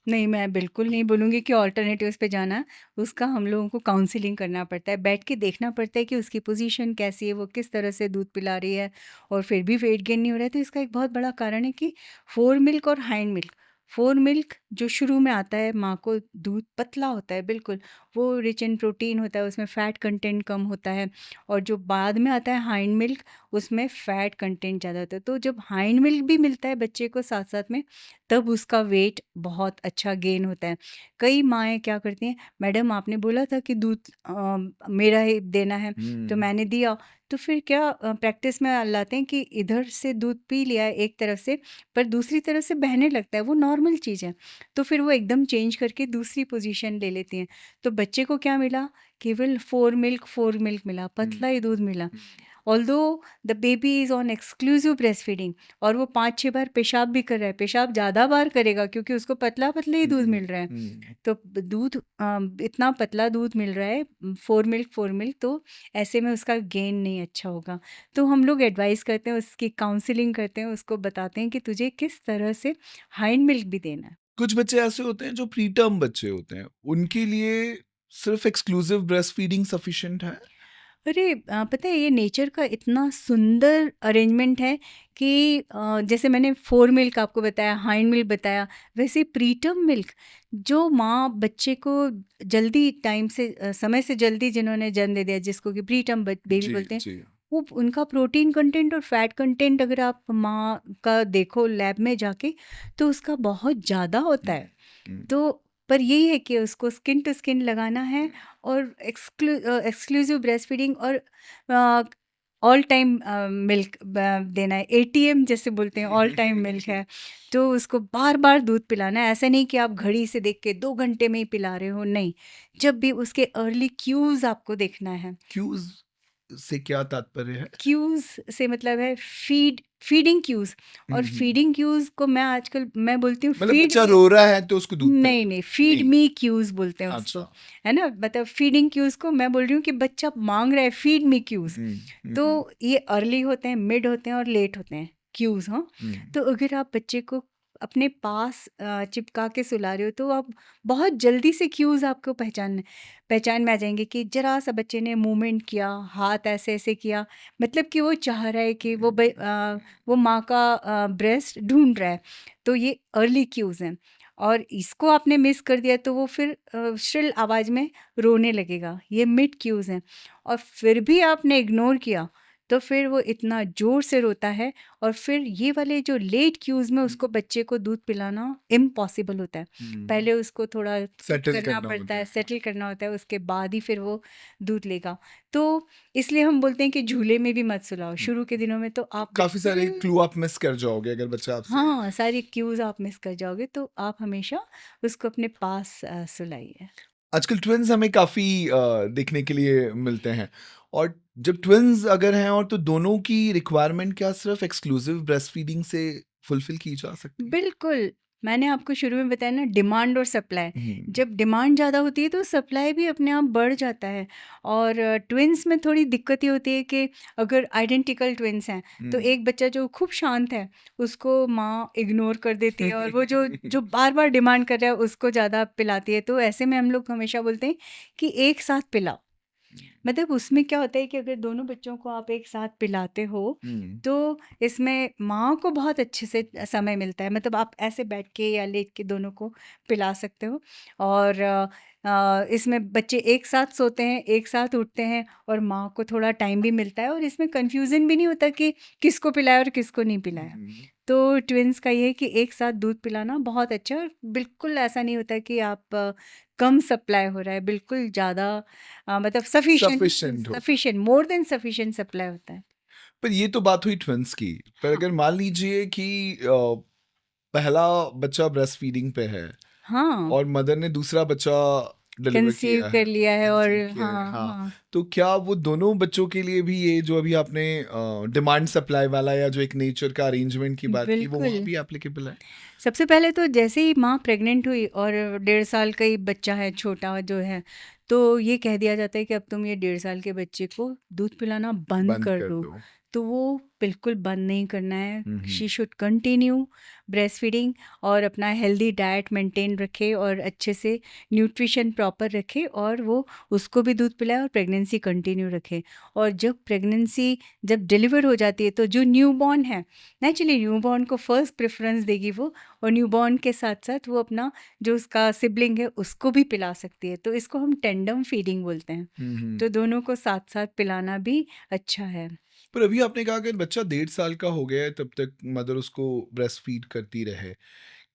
B: नहीं, मैं बिल्कुल नहीं बोलूँगी कि ऑल्टरनेटिव्स पे जाना। उसका हम लोगों को काउंसलिंग करना पड़ता है, बैठ के देखना पड़ता है कि उसकी पोज़ीशन कैसी है, वो किस तरह से दूध पिला रही है और फिर भी वेट गेन नहीं हो रहा है। तो इसका एक बहुत बड़ा कारण है कि फ़ोर मिल्क और हाइंड मिल्क। फ़ोर मिल्क जो शुरू में आता है, माँ को दूध पतला होता है बिल्कुल, वो रिच इन प्रोटीन होता है, उसमें फ़ैट कंटेंट कम होता है। और जो बाद में आता है हाइंड मिल्क, उसमें फ़ैट कंटेंट ज़्यादा होता है। तो जब हाइंड मिल्क भी मिलता है बच्चे को साथ-साथ में, तब उसका वेट बहुत अच्छा गेन होता है। कई माएँ क्या करती हैं, मैडम आपने बोला था कि दूध मेरा ही देना है, तो मैंने दिया। तो फिर क्या प्रैक्टिस में लाते हैं कि इधर से दूध पी लिया एक तरफ से, पर दूसरी तरफ से बहने लगता है, वो नॉर्मल चीज़ है। तो फिर वो एकदम चेंज करके दूसरी पोज़ीशन ले लेती हैं। तो बच्चे को क्या मिला? केवल फ़ोर मिल्क मिला, पतला ही दूध मिला। Although the baby is on exclusive breast feeding और वो 5-6 बार पेशाब भी कर रहा है, पेशाब ज़्यादा बार करेगा क्योंकि उसको पतला-पतला ही दूध मिल रहा है। तो दूध इतना पतला दूध मिल रहा है, फ़ोर मिल्क, तो ऐसे में उसका गेन नहीं अच्छा होगा। तो हम लोग एडवाइस करते हैं, उसकी काउंसलिंग करते हैं, उसको बताते हैं कि तुझे किस तरह से हाइंड मिल्क भी देना है।
A: कुछ बच्चे ऐसे होते हैं जो प्री टर्म बच्चे होते हैं, उनके लिए सिर्फ एक्सक्लूसिव ब्रेस्ट फीडिंग सफिशिएंट है?
B: अरे पता है ये नेचर का इतना सुंदर अरेंजमेंट है कि जैसे मैंने फ़ोर मिल्क आपको बताया, हाइंड मिल्क बताया, वैसे प्रीटर्म मिल्क जो माँ बच्चे को जल्दी टाइम से समय से जल्दी जिन्होंने जन्म दे दिया, जिसको कि प्रीटर्म बेबी
A: जी,
B: बोलते हैं,
A: जी।
B: वो उनका प्रोटीन कंटेंट और फैट कंटेंट अगर आप माँ का देखो लैब में जाके, तो उसका बहुत ज़्यादा होता है।
A: हुँ।
B: तो पर यही है कि उसको स्किन टू स्किन लगाना है और एक्सक्लूसिव ब्रेस्ट फीडिंग और ऑल टाइम मिल्क देना है, एटीएम जैसे बोलते हैं, ऑल टाइम मिल्क है। तो उसको बार बार दूध पिलाना है, ऐसा नहीं कि आप घड़ी से देख के 2 घंटे में ही पिला रहे हो, नहीं। जब भी उसके अर्ली क्यूज़ आपको देखना है।
A: क्यूज़ से क्या तात्पर्य है?
B: क्यूज़ से मतलब है फीडिंग क्यूज़।
A: हुँ,
B: और
A: हुँ।
B: फीडिंग क्यूज़ को मैं आजकल मैं बोलती हूँ
A: मतलब
B: फीड
A: बच्चा
B: मी।
A: रो रहा है तो उसको दूध
B: नहीं,
A: पिलाओ।
B: नहीं, फीड
A: नहीं,
B: मी क्यूज़ बोलते हैं उसको,
A: अच्छा।
B: है ना? मतलब फीडिंग क्यूज़ को मैं बोल रही हूँ कि बच्चा माँग रहा है फीड मी क्यूज़।
A: हुँ, हुँ, हुँ,
B: तो ये अर्ली होते हैं, मिड होते हैं और लेट होते हैं क्यूज़, हाँ।
A: हुँ।
B: तो अगर आप बच्चे को अपने पास चिपका के सुला रहे हो, तो आप बहुत जल्दी से क्यूज़ आपको पहचान में आ जाएँगे कि ज़रा-सा बच्चे ने मूवमेंट किया, हाथ ऐसे-ऐसे किया, मतलब कि वो चाह रहा है कि वो माँ का ब्रेस्ट ढूँढ रहा है। तो ये अर्ली क्यूज़ हैं। और इसको आपने मिस कर दिया तो वो फिर श्रिल आवाज़ में रोने लगेगा, ये मिड क्यूज़ हैं। और फिर भी आपने इग्नोर किया, तो फिर वो इतना ज़ोर से रोता है और फिर ये वाले जो लेट क्यूज़ में उसको बच्चे को दूध पिलाना इम्पॉसिबल होता है। पहले उसको थोड़ा चुप
A: सेटल
B: करना
A: करना
B: पड़ता
A: होता
B: है,
A: है।
B: सेटल करना होता है, उसके बाद ही फिर वो दूध लेगा। तो इसलिए हम बोलते हैं कि झूले में भी मत सुलाओ, शुरू के दिनों में तो आप
A: काफ़ी सारे
B: बिल्कुल।
A: क्लू आप मिस कर जाओगे अगर बच्चा आपसे।
B: हाँ, सारी क्यूज़ आप मिस कर जाओगे, तो आप हमेशा उसको अपने पास सुलाइए।
A: आजकल ट्विन्स हमें काफ़ी देखने के लिए मिलते हैं, और जब ट्विन्स अगर हैं और तो दोनों की रिक्वायरमेंट क्या सिर्फ एक्सक्लूसिव ब्रेस्ट फीडिंग से फुलफिल की जा सकती है?
B: बिल्कुल, मैंने आपको शुरू में बताया ना, डिमांड और सप्लाई।
A: हुँ,
B: जब डिमांड ज़्यादा होती है तो सप्लाई भी अपने आप बढ़ जाता है। और ट्विन्स में थोड़ी दिक्कत ये होती है कि अगर आइडेंटिकल ट्विन्स हैं, तो
A: हुँ।
B: एक बच्चा जो खूब शांत है, उसको माँ इग्नोर कर देती है और वो जो जो बार-बार डिमांड कर रहा है उसको ज़्यादा पिलाती है। तो ऐसे में हम लोग हमेशा बोलते हैं कि एक साथ पिलाओ। मतलब उसमें क्या होता है कि अगर दोनों बच्चों को आप एक साथ पिलाते हो,
A: हुँ,
B: तो इसमें माँ को बहुत अच्छे से समय मिलता है। मतलब आप ऐसे बैठ के या लेट के दोनों को पिला सकते हो। और इसमें बच्चे एक साथ सोते हैं, एक साथ उठते हैं और माँ को थोड़ा टाइम भी मिलता है और इसमें कन्फ्यूज़न भी नहीं होता कि किसको पिलाया और किसको नहीं पिलाया।
A: हुँ।
B: तो ट्विन्स का ये है कि एक साथ दूध पिलाना बहुत अच्छा है और बिल्कुल ऐसा नहीं होता कि आप कम सप्लाई हो रहा है, बिल्कुल ज़्यादा मतलब
A: सफिशिएंट हो।
B: Sufficient, more than sufficient supply होता है।
A: पर ये तो बात हुई ट्विन्स की। पर
B: हाँ,
A: अगर मान लीजिए कि पहला बच्चा ब्रेस्ट फीडिंग पे है
B: हाँ,
A: और मदर ने दूसरा बच्चा डिलीवर
B: कंसीव
A: किया है,
B: कर लिया है और
A: कंसीव किया है,
B: हाँ,
A: हाँ।
B: हाँ।
A: तो क्या वो दोनों बच्चों के लिए भी ये जो अभी आपने डिमांड सप्लाई वाला या जो एक नेचर का अरेंजमेंट की बात की, वो वहाँ
B: बिल्कुल।
A: भी एप्लीकेबल है?
B: सबसे पहले तो जैसे ही माँ प्रेग्नेंट हुई और 1.5 साल का ही बच्चा है, छोटा जो है, तो ये कह दिया जाता है कि अब तुम ये 1.5 साल के बच्चे को दूध पिलाना बंद
A: बंद
B: कर
A: कर
B: दो।
A: दो।
B: तो वो बिल्कुल बंद नहीं करना है।
A: हुँ, हुँ।
B: She should continue breast feeding और अपना हेल्दी डाइट मेंटेन रखे और अच्छे से न्यूट्रिशन प्रॉपर रखे और वो उसको भी दूध पिलाए और प्रेगनेंसी कंटिन्यू रखे। और जब डिलीवर हो जाती है तो जो न्यूबॉर्न है, नेचुरली न्यूबॉर्न को फर्स्ट प्रेफरेंस देगी वो, और न्यूबॉर्न के साथ-साथ वो अपना जो उसका सिबलिंग है उसको भी पिला सकती है। तो इसको हम टेंडम फीडिंग बोलते हैं।
A: हुँ, हुँ।
B: तो दोनों को साथ-साथ पिलाना भी अच्छा है।
A: पर अभी आपने कहा कि बच्चा 1.5 साल का हो गया है, तब तक मदर उसको ब्रेस्ट फीड करती रहे।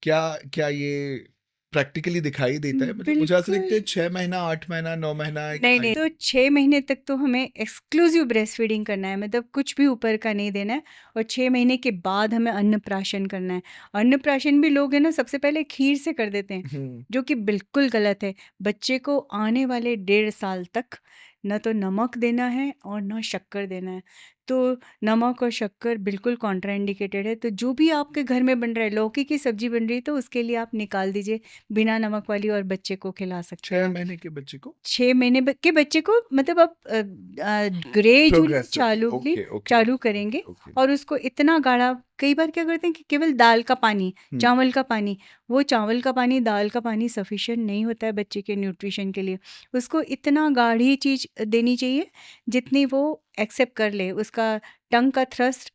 A: क्या क्या ये प्रैक्टिकली दिखाई देता है? मतलब मुझे ऐसा लगता
B: बिल्कुल।
A: है 6 महीना, 8 महीना, 9 महीना एक
B: नहीं,
A: हाई।
B: नहीं, तो 6 महीने तक तो हमें एक्सक्लूसिव ब्रेस्ट फीडिंग करना है, मतलब कुछ भी ऊपर का नहीं देना है, और 6 महीने के बाद हमें अन्नप्राशन करना है। अन्नप्राशन भी लोग है ना सबसे पहले खीर से कर देते हैं,
A: हुँ।
B: जो कि बिल्कुल गलत है। बच्चे को आने वाले 1.5 साल तक ना तो नमक देना है और ना शक्कर देना है। तो नमक और शक्कर बिल्कुल कॉन्ट्राइंडिकेटेड है। तो जो भी आपके घर में बन रहा है, लौकी की सब्ज़ी बन रही है तो उसके लिए आप निकाल दीजिए बिना नमक वाली, और बच्चे को खिला सकते
A: 6
B: हैं आप।
A: महीने के बच्चे को?
B: 6 महीने के बच्चे को, मतलब आप ग्रेजुअली
A: प्रोग्रेसिवली, ओके, ओके,
B: चालू
A: ओके,
B: करेंगे,
A: ओके, ओके।
B: और उसको इतना गाढ़ा, कई बार क्या करते हैं कि केवल दाल का पानी,
A: हुँ।
B: चावल का पानी, वो चावल का पानी, दाल का पानी सफिशिएंट नहीं होता है बच्चे के न्यूट्रिशन के लिए। उसको इतना गाढ़ी चीज़ देनी चाहिए जितनी वो एक्सेप्ट कर ले। उसका टंग का थ्रस्ट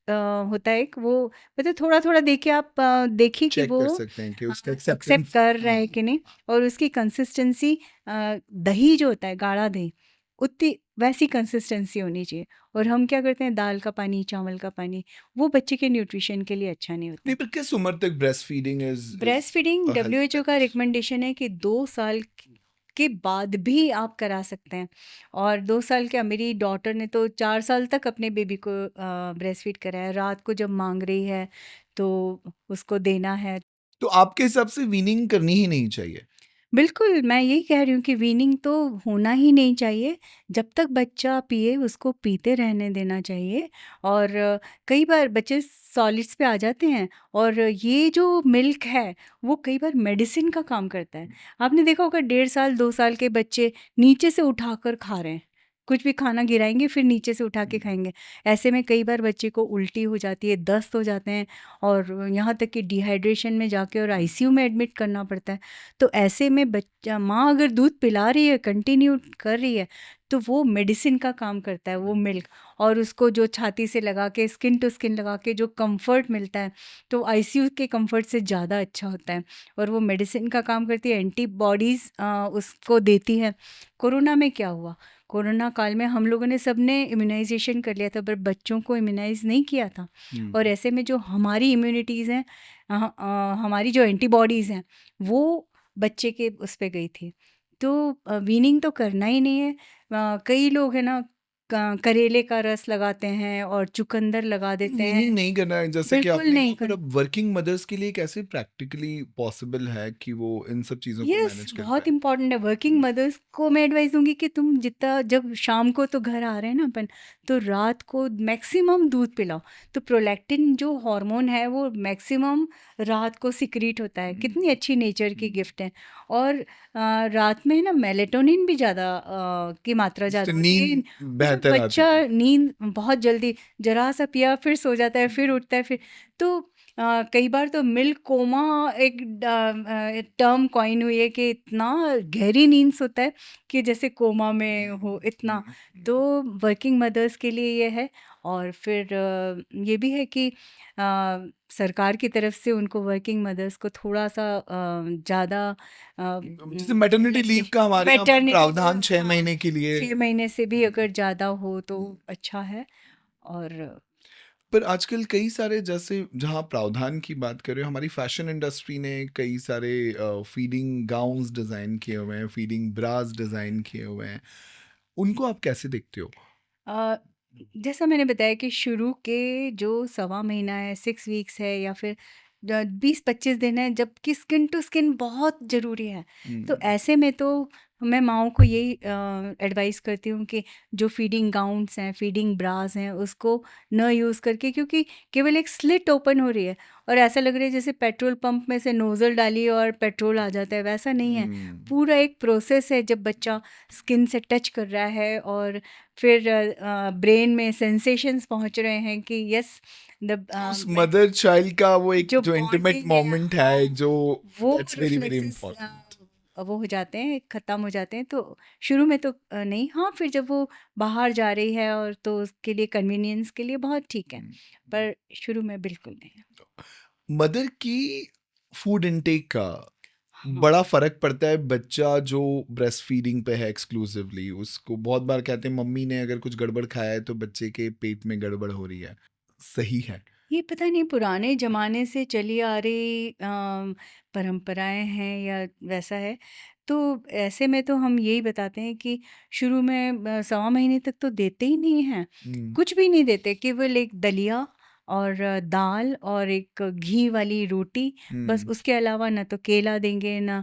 B: होता है एक, वो मतलब थोड़ा-थोड़ा देखिए, आप देखिए कि
A: चेक
B: वो
A: कर सकते हैं कि उसका
B: एक्सेप्ट
A: एक्सेप्टेंस।
B: कर रहा
A: हाँ।
B: है कि नहीं, और उसकी कंसिस्टेंसी, दही जो होता है, गाढ़ा दही, उतनी वैसी कंसिस्टेंसी होनी चाहिए। और हम क्या करते हैं, दाल का पानी, चावल का पानी, वो बच्चे के न्यूट्रिशन के लिए अच्छा नहीं होता
A: नहीं,
B: है।
A: पर किस उम्र तक breast feeding is
B: breast feeding
A: a healthy
B: WHO का
A: प्रैक्टिस?
B: रिकमेंडेशन है कि 2 साल के बाद भी आप करा सकते हैं। और 2 साल क्या, मेरी डॉटर ने तो 4 साल तक अपने बेबी को ब्रेस्ट फीड कराया। रात को जब माँग रही है तो उसको देना है।
A: तो आपके हिसाब से वीनिंग करनी ही नहीं चाहिए?
B: बिल्कुल, मैं यही कह रही हूँ कि वीनिंग तो होना ही नहीं चाहिए। जब तक बच्चा पिए उसको पीते रहने देना चाहिए। और कई बार बच्चे सॉलिड्स पे आ जाते हैं, और ये जो मिल्क है वो कई बार मेडिसिन का काम करता है। आपने देखा होगा 1.5 साल 2 साल के बच्चे नीचे से उठाकर खा रहे हैं। कुछ भी खाना गिराएँगे फिर नीचे से उठा के खाएँगे। ऐसे में कई बार बच्चे को उल्टी हो जाती है, दस्त हो जाते हैं, और यहाँ तक कि डिहाइड्रेशन में जाके और आईसीयू में एडमिट करना पड़ता है। तो ऐसे में बच्चा, माँ अगर दूध पिला रही है, कंटिन्यू कर रही है, तो वो मेडिसिन का काम करता है वो मिल्क। और उसको जो छाती से लगा के, स्किन टू स्किन लगा के जो कंफर्ट मिलता है, तो आईसीयू के कंफर्ट से ज़्यादा अच्छा होता है। और वो मेडिसिन का काम करती है, एंटीबॉडीज़ उसको देती है। कोरोना में क्या हुआ? कोरोना काल में हम लोगों ने सबने इम्यूनाइज़ेशन कर लिया था, पर बच्चों को इम्यूनाइज़ नहीं किया था।
A: हुँ।
B: और ऐसे में जो हमारी इम्यूनिटीज़ हैं, हमारी जो एंटीबॉडीज़ हैं, वो बच्चे के उस पे गई थी। तो वीनिंग तो करना ही नहीं है। कई लोग है ना, करेले का रस लगाते हैं और चुकंदर लगा देते हैं।
A: वीनिंग नहीं करना है, जैसे कि
B: बिल्कुल
A: आपने कहा,
B: नहीं
A: पर
B: कर
A: अब वर्किंग मदर्स के लिए कैसे प्रैक्टिकली पॉसिबल है कि वो इन सब चीज़ों को
B: यस,
A: मैनेज कर
B: बहुत
A: पाएँ?
B: इम्पोर्टेंट है। वर्किंग मदर्स को मैं एडवाइस दूँगी कि तुम जितना, जब शाम को तो घर आ रहे हैं ना अपन, तो रात को मैक्सिमम दूध पिलाओ। तो प्रोलैक्टिन जो हार्मोन है वो मैक्सिमम रात को सिक्रीट होता है। कितनी अच्छी नेचर की गिफ्ट है। और रात में ना मेलाटोनिन भी ज़्यादा की मात्रा
A: जिससे
B: ज़्यादा होती है।
A: नींद
B: जब
A: बेहतर आती
B: बच्चा
A: है।
B: नींद बहुत जल्दी, ज़रा-सा पिया फिर सो जाता है, फिर उठता है, फिर तो कई बार तो मिल्क कोमा एक टर्म कॉइन हुई है कि इतना गहरी नींद सोता है कि जैसे कोमा में हो, इतना। तो वर्किंग मदर्स के लिए ये है। और फिर ये भी है कि सरकार की तरफ से उनको वर्किंग मदर्स को थोड़ा-सा ज़्यादा
A: जैसे मैटरनिटी लीव का हमारे यहाँ पर
B: मैटरनिटी का,
A: प्रावधान 6
B: हाँ,
A: महीने के लिए।
B: 6 महीने से भी अगर ज़्यादा हो तो अच्छा है। और
A: पर आजकल कई सारे, जैसे जहाँ प्रावधान की बात कर रहे हो, हमारी फैशन इंडस्ट्री ने कई सारे फीडिंग गाउन्स डिज़ाइन किए हुए हैं, फीडिंग ब्रास डिज़ाइन किए हुए हैं। उनको आप कैसे देखते हो?
B: अ, जैसा मैंने बताया कि शुरू के जो सवा महीना है, 6 वीक्स है, या फिर 20-25 दिन है, जबकि स्किन टू स्किन बहुत ज़रूरी है। तो
A: हुँ।
B: ऐसे में तो मैं माँओं को यही एडवाइस करती हूँ कि जो फीडिंग गाउन्स हैं, फीडिंग ब्रास हैं, उसको न यूज़ करके, क्योंकि केवल एक स्लिट ओपन हो रही है और ऐसा लग रहा है जैसे पेट्रोल पंप में से नोज़ल डालिए और पेट्रोल आ जाता है, वैसा नहीं है।
A: हम्म,
B: पूरा एक प्रोसेस है, जब बच्चा स्किन से टच कर रहा है और फिर ब्रेन में सेंसेशंस पहुँच रहे हैं कि यस, द
A: तो उस
B: मैं
A: मदर चाइल्ड का वो एक
B: जो
A: जो इंटीमेट
B: बॉन्डिंग है,
A: मोमेंट है,
B: हाँ,
A: एक जो
B: वो
A: that's very very
B: reflexes
A: important.
B: वो हो जाते हैं, ख़त्म हो जाते हैं। तो शुरू में तो नहीं, हाँ, फिर जब वो बाहर जा रही है और तो उसके लिए कन्वीनियंस के लिए बहुत ठीक है, पर शुरू में बिल्कुल नहीं।
A: मदर की फूड इनटेक का
B: हाँ,
A: बड़ा फर्क पड़ता है। बच्चा जो ब्रेस्ट फीडिंग पे है एक्सक्लूसिवली, उसको बहुत बार कहते हैं मम्मी ने अगर कुछ गड़बड़ खाया है तो बच्चे के पेट में गड़बड़ हो रही है। सही है।
B: ये पता नहीं पुराने ज़माने से चली आ रही परंपराएँ हैं या वैसा है। तो ऐसे में तो हम यही बताते हैं कि शुरू में सवा महीने तक तो देते ही नहीं हैं,
A: हम्म,
B: कुछ भी नहीं देते, केवल एक दलिया और दाल और एक घी वाली रोटी, बस।
A: हम्म,
B: उसके अलावा ना तो केला देंगे, ना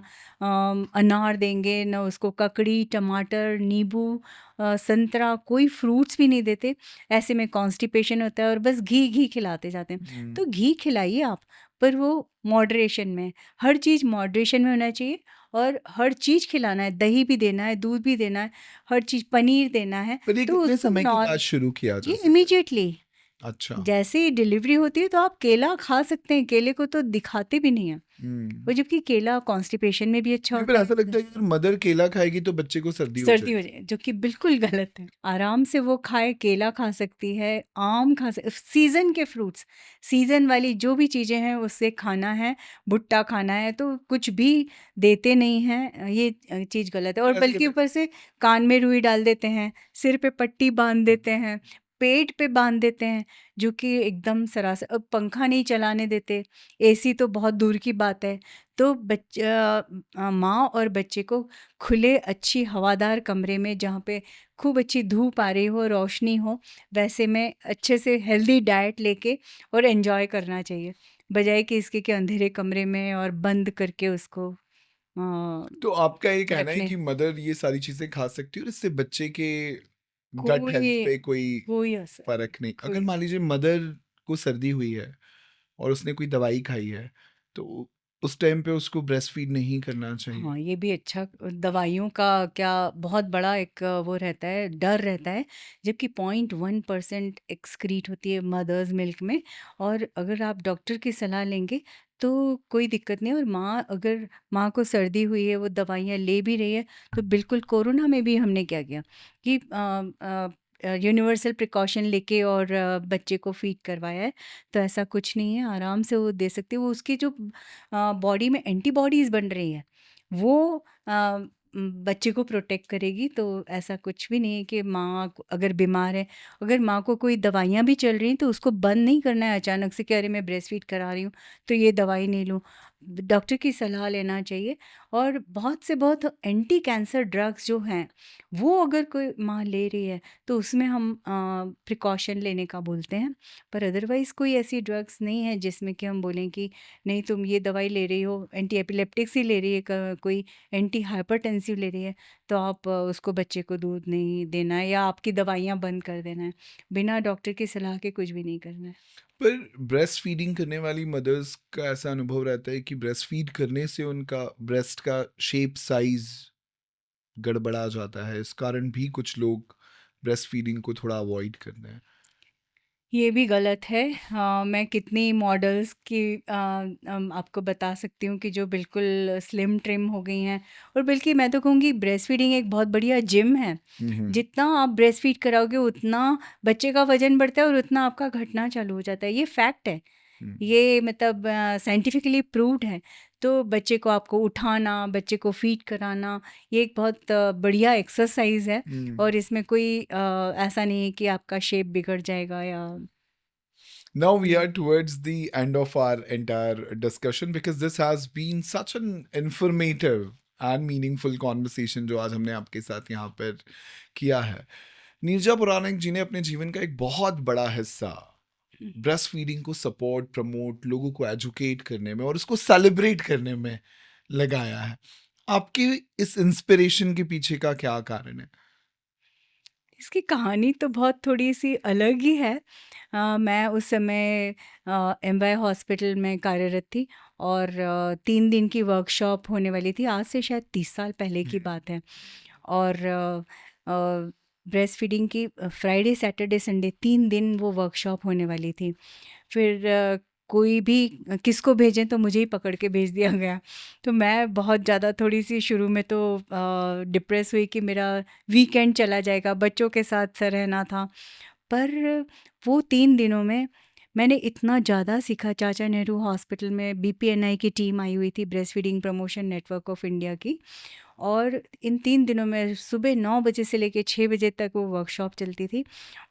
B: अनार देंगे, ना उसको ककड़ी, टमाटर, नींबू, संतरा, कोई फ्रूट्स भी नहीं देते। ऐसे में कॉन्स्टिपेशन होता है और बस घी खिलाते जाते हैं।
A: हम्म।
B: तो घी खिलाइए आप, पर वो मॉडरेशन में। हर चीज़ मॉडरेशन में होना चाहिए और हर चीज़ खिलाना है, दही भी देना है, दूध भी देना है, हर चीज़, पनीर देना है।
A: पर ये
B: तो
A: कितने
B: उसको
A: समय के बाद
B: नॉर्म
A: शुरू किया जा
B: ये
A: सकता है?
B: इमीडिएटली
A: अच्छा।
B: जैसे ही डिलीवरी होती है तो आप केला खा सकते हैं, केले को तो दिखाते भी नहीं हैं।
A: हम्म।
B: वो जबकि केला कॉन्स्टिपेशन में भी अच्छा
A: नहीं, पर
B: होता
A: ऐसा
B: है।
A: लगता है कि अगर मदर केला खाएगी तो बच्चे को सर्दी हो
B: सर्दी हो
A: जाएगी।
B: जाए, जो कि बिल्कुल गलत है। आराम से वो खाए, केला खा सकती है, आम खा सक सीज़न के फ्रूट्स, सीज़न वाली जो भी चीज़ें हैं उससे खाना है, भुट्टा खाना है, तो कुछ भी देते नहीं हैं, ये चीज़ गलत है। और
A: पर ऐसा
B: बल्कि
A: कहते
B: ऊपर से कान में रुई डाल देते हैं, सिर पे पट्टी बाँध देते हैं, पेट पे बाँध देते हैं, जो कि एकदम सरासर, अब पंखा नहीं चलाने देते, एसी तो बहुत दूर की बात है। तो माँ और बच्चे को खुले अच्छी हवादार कमरे में, जहाँ पे खूब अच्छी धूप आ रही हो, रोशनी हो, वैसे में अच्छे से हेल्दी डाइट लेके और एन्जॉय करना चाहिए, बजाय कि इसके कि अंधेरे कमरे में और बंद करके उसको
A: तो आपका ये कहना है
B: रखने।
A: कि मदर ये सारी चीजें खा सकती है और इससे बच्चे के गट
B: कोई
A: हेल्थ पे कोई
B: कोई असर नहीं,
A: फर्क नहीं? अगर
B: कोई
A: मान लीजिए मदर को सर्दी हुई है और उसने कोई दवाई खाई है, तो उस टाइम पे उसको ब्रेस्ट फीड नहीं करना चाहिए?
B: हाँ, ये भी अच्छा। दवाइयों का क्या बहुत बड़ा एक वो रहता है, डर रहता है, जबकि 0.1% एक्सक्रीट होती है मदर्स मिल्क में, और अगर आप डॉक्टर की सलाह लेंगे तो कोई दिक्कत नहीं है। और अगर माँ को सर्दी हुई है, वो दवाइयाँ ले भी रही है, तो बिल्कुल, कोरोना में भी हमने क्या किया कि यूनिवर्सल प्रिकॉशन लेके और बच्चे को फीड करवाया है। तो ऐसा कुछ नहीं है, आराम से वो दे सकती है। वो उसकी जो बॉडी में एंटीबॉडीज़ बन रही है, वो बच्चे को प्रोटेक्ट करेगी। तो ऐसा कुछ भी नहीं है कि माँ अगर बीमार है, अगर माँ को कोई दवाइयाँ भी चल रही हैं, तो उसको बंद नहीं करना है अचानक से कि अरे मैं ब्रेस्ट फीड करा रही हूँ तो ये दवाई नहीं लूँ। डॉक्टर की सलाह लेना चाहिए। और बहुत से बहुत एंटी कैंसर ड्रग्स जो हैं, वो अगर कोई माँ ले रही है तो उसमें हम प्रिकॉशन लेने का बोलते हैं। पर अदरवाइज़ कोई ऐसी ड्रग्स नहीं है जिसमें कि हम बोलें कि नहीं, तुम ये दवाई ले रही हो, एंटी एपिलेप्टिक्स ही ले रही है, कोई एंटी हाइपरटेंसिव ले रही है, तो आप उसको, बच्चे को दूध नहीं देना है या आपकी दवाइयाँ बंद कर देना है। बिना डॉक्टर की सलाह के कुछ भी नहीं करना है।
A: पर ब्रेस्ट फीडिंग करने वाली मदर्स का ऐसा अनुभव रहता है कि ब्रेस्ट फीड करने से उनका ब्रेस्ट का शेप साइज गड़बड़ा जाता है। इस कारण भी कुछ लोग ब्रेस्ट फीडिंग को थोड़ा अवॉइड करते हैं।
B: ये भी गलत है। मैं कितनी मॉडल्स की आपको बता सकती हूँ कि जो बिल्कुल स्लिम ट्रिम हो गई हैं, और बल्कि मैं तो कहूँगी ब्रेस्ट फीडिंग एक बहुत बढ़िया जिम है।
A: हम्म,
B: जितना आप ब्रेस्ट फीड कराओगे, उतना बच्चे का वज़न बढ़ता है और उतना आपका घटना चालू हो जाता है। ये फैक्ट है।
A: हम्म,
B: ये मतलब साइंटिफिकली प्रूव्ड है। तो बच्चे को आपको उठाना, बच्चे को फीड कराना, ये एक बहुत बढ़िया एक्सरसाइज़ है।
A: हम्म।
B: और इसमें कोई ऐसा नहीं है कि आपका शेप बिगड़ जाएगा या
A: Now we
B: ये।
A: are towards the end of our entire discussion because this has been such an informative and meaningful conversation जो आज हमने आपके साथ यहाँ पर किया है। नीरजा पुराणिक जी ने अपने जीवन का एक बहुत बड़ा हिस्सा ब्रेस्ट फीडिंग को सपोर्ट, प्रमोट, लोगों को एजुकेट करने में और उसको सेलिब्रेट करने में लगाया है। आपकी इस इंस्पिरेशन के पीछे का क्या कारण है?
B: इसकी कहानी तो बहुत थोड़ी-सी अलग ही है। मैं उस समय एमवाय हॉस्पिटल में कार्यरत थी और 3 दिन की वर्कशॉप होने वाली थी। आज से शायद 30 साल पहले की बात है। और ब्रेस्ट फीडिंग की फ्राइडे, सैटरडे, संडे 3 दिन वो वर्कशॉप होने वाली थी। फिर कोई भी किसको भेजें तो मुझे ही पकड़ के भेज दिया गया। तो मैं बहुत ज़्यादा थोड़ी-सी शुरू में तो डिप्रेस हुई कि मेरा वीकेंड चला जाएगा, बच्चों के साथ रहना था। पर वो 3 दिनों में मैंने इतना ज़्यादा सीखा। चाचा नेहरू हॉस्पिटल में बीपीएनआई की टीम आई हुई थी, breast feeding promotion network of India की। और इन 3 दिनों में सुबह 9 बजे से लेके 6 बजे तक वो वर्कशॉप चलती थी।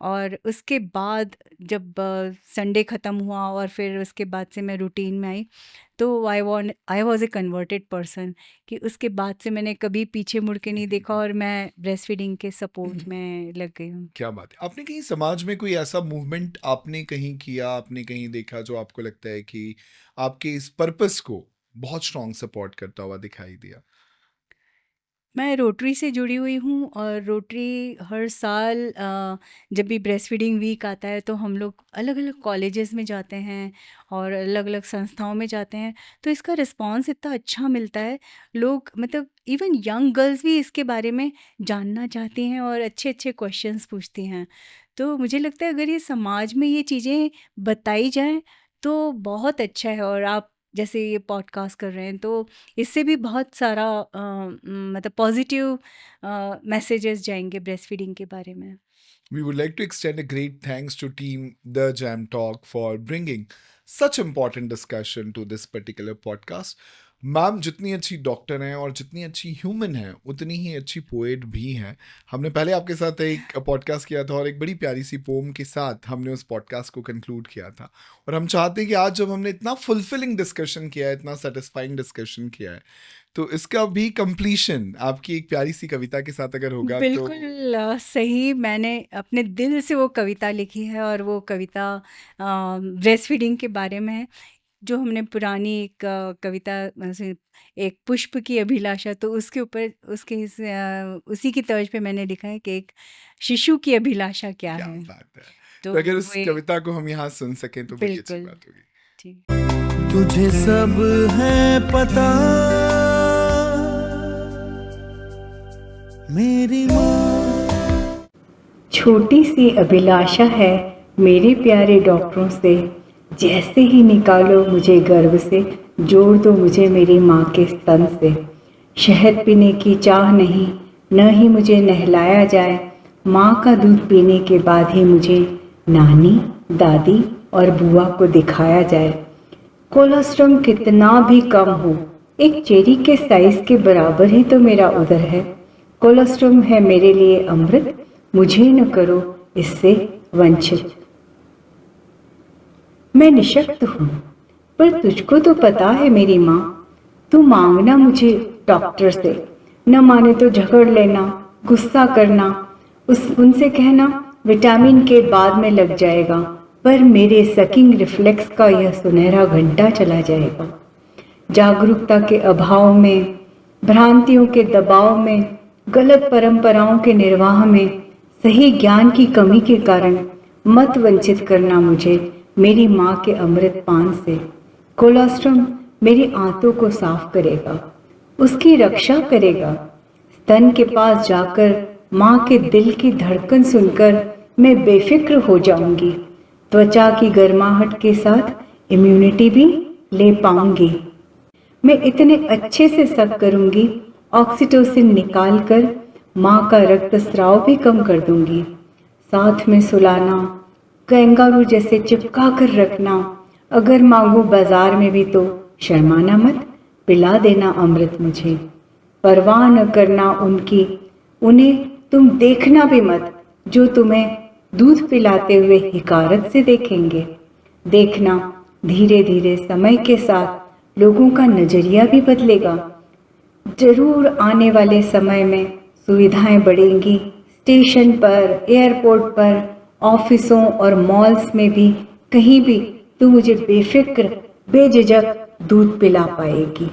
B: और उसके बाद जब संडे ख़त्म हुआ और फिर उसके बाद से मैं रूटीन में आई, तो I was A converted person कि उसके बाद से मैंने कभी पीछे मुड़ के नहीं देखा और मैं ब्रेस्ट फीडिंग के सपोर्ट में लग गई हूँ।
A: क्या बात है! आपने कहीं समाज में कोई ऐसा मूवमेंट आपने कहीं किया, आपने कहीं देखा जो आपको लगता है कि आपके इस पर्पस को बहुत स्ट्रॉन्ग सपोर्ट करता हुआ दिखाई दिया?
B: मैं रोटरी से जुड़ी हुई हूँ और रोटरी हर साल जब भी ब्रेस्ट फीडिंग वीक आता है तो हम लोग अलग-अलग कॉलेजेस में जाते हैं और अलग-अलग संस्थाओं में जाते हैं। तो इसका रिस्पॉन्स इतना अच्छा मिलता है। लोग मतलब इवन यंग गर्ल्स भी इसके बारे में जानना चाहती हैं और अच्छे-अच्छे क्वेश्चंस पूछती हैं। तो मुझे लगता है अगर ये समाज में ये चीज़ें बताई जाएँ तो बहुत अच्छा है। और आप जैसे ये पॉडकास्ट कर रहे हैं तो इससे भी बहुत सारा मतलब पॉजिटिव मैसेजेस जाएँगे ब्रेस्ट फीडिंग के बारे में।
A: We would like to extend a great thanks to team The Jam Talk for bringing such important discussion to this particular podcast. Ma'am जितनी अच्छी डॉक्टर हैं और जितनी अच्छी ह्यूमन हैं उतनी ही अच्छी पोएट भी हैं। हमने पहले आपके साथ एक पॉडकास्ट किया था और एक बड़ी प्यारी सी पोम के साथ हमने उस पॉडकास्ट को कंक्लूड किया था। और हम चाहते हैं कि आज जब हमने इतना फुलफिलिंग डिस्कशन किया है, इतना सेटिस्फाइंग डिस्कशन किया है, तो इसका भी कंप्लीशन आपकी एक प्यारी सी कविता के साथ अगर होगा तो।
B: बिल्कुल सही। मैंने अपने दिल से वो कविता लिखी है और वो कविता ब्रेस्ट फीडिंग के बारे में है। जो हमने पुरानी एक कविता से एक पुष्प की अभिलाषा, तो उसके ऊपर उसी की तर्ज पे मैंने लिखा है कि एक शिशु की अभिलाषा क्या
A: क्या
B: है।
A: बात है!
B: तो
A: तो अगर उस
B: वे
A: कविता को हम यहाँ सुन सकें तो बड़ी अच्छी
B: बिल्कुल,
A: बात होगी।
B: जी।
C: तुझे सब है पता मेरी माँ।
D: छोटी सी अभिलाषा है मेरे प्यारे डॉक्टरों से, जैसे ही निकालो मुझे गर्भ से, जोड़ दो मुझे मेरी माँ के स्तन से। शहद पीने की चाह नहीं, न ही मुझे नहलाया जाए, माँ का दूध पीने के बाद ही मुझे नानी, दादी और बुआ को दिखाया जाए। कोलेस्ट्रॉल कितना भी कम हो, एक चेरी के साइज के बराबर ही तो मेरा उदर है। कोलेस्ट्रॉल है मेरे लिए अमृत, मुझे न करो इससे वंचित। मैं निशक्त हूँ, पर तुझको तो पता है मेरी माँ, तू मांगना मुझे डॉक्टर से, न माने तो झगड़ लेना, गुस्सा करना, उनसे कहना विटामिन के बाद में लग जाएगा, पर मेरे सकिंग रिफ्लेक्स का यह सुनहरा घंटा चला जाएगा। जागरूकता के अभाव में, भ्रांतियों के दबाव में, गलत परंपराओं के निर्वाह में, सही ज्ञान की कमी के कारण मत वंचित करना मुझे मेरी माँ के अमृत पान से। कोलेस्ट्रॉल मेरी आंतों को साफ करेगा, उसकी रक्षा करेगा। स्तन के पास जाकर माँ के दिल की धड़कन सुनकर मैं बेफिक्र हो जाऊंगी। त्वचा की गर्माहट के साथ इम्यूनिटी भी ले पाऊंगी। मैं इतने अच्छे से सक करूंगी, ऑक्सीटोसिन निकालकर माँ का रक्तस्राव भी कम कर दूंगी। साथ में सुलाना, कैंगारू जैसे चिपका कर रखना, अगर मांगू बाजार में भी तो शर्माना मत, पिला देना अमृत मुझे। परवाह न करना उनकी, उन्हें तुम देखना भी मत, जो तुम्हें दूध पिलाते हुए हिकारत से देखेंगे। देखना धीरे धीरे समय के साथ लोगों का नजरिया भी बदलेगा। जरूर आने वाले समय में सुविधाएं बढ़ेंगी। स्टेशन पर, एयरपोर्ट पर, ऑफिसों और मॉल्स में भी, कहीं भी तू मुझे बेफिक्र, बेझिझक दूध पिला पाएगी।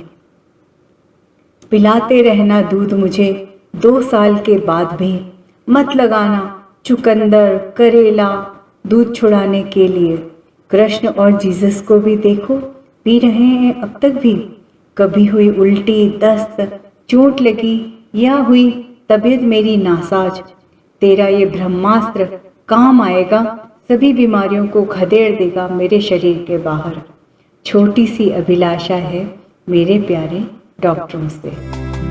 D: पिलाते रहना दूध मुझे 2 साल के बाद भी, मत लगाना चुकंदर करेला दूध छुड़ाने के लिए। कृष्ण और जीसस को भी देखो, पी रहे हैं अब तक भी। कभी हुई उल्टी, दस्त, चोट लगी या हुई तबीयत मेरी नासाज, तेरा ये ब्रह्मास्त्र काम आएगा, सभी बीमारियों को खदेड़ देगा मेरे शरीर के बाहर। छोटी सी अभिलाषा है मेरे प्यारे डॉक्टरों से।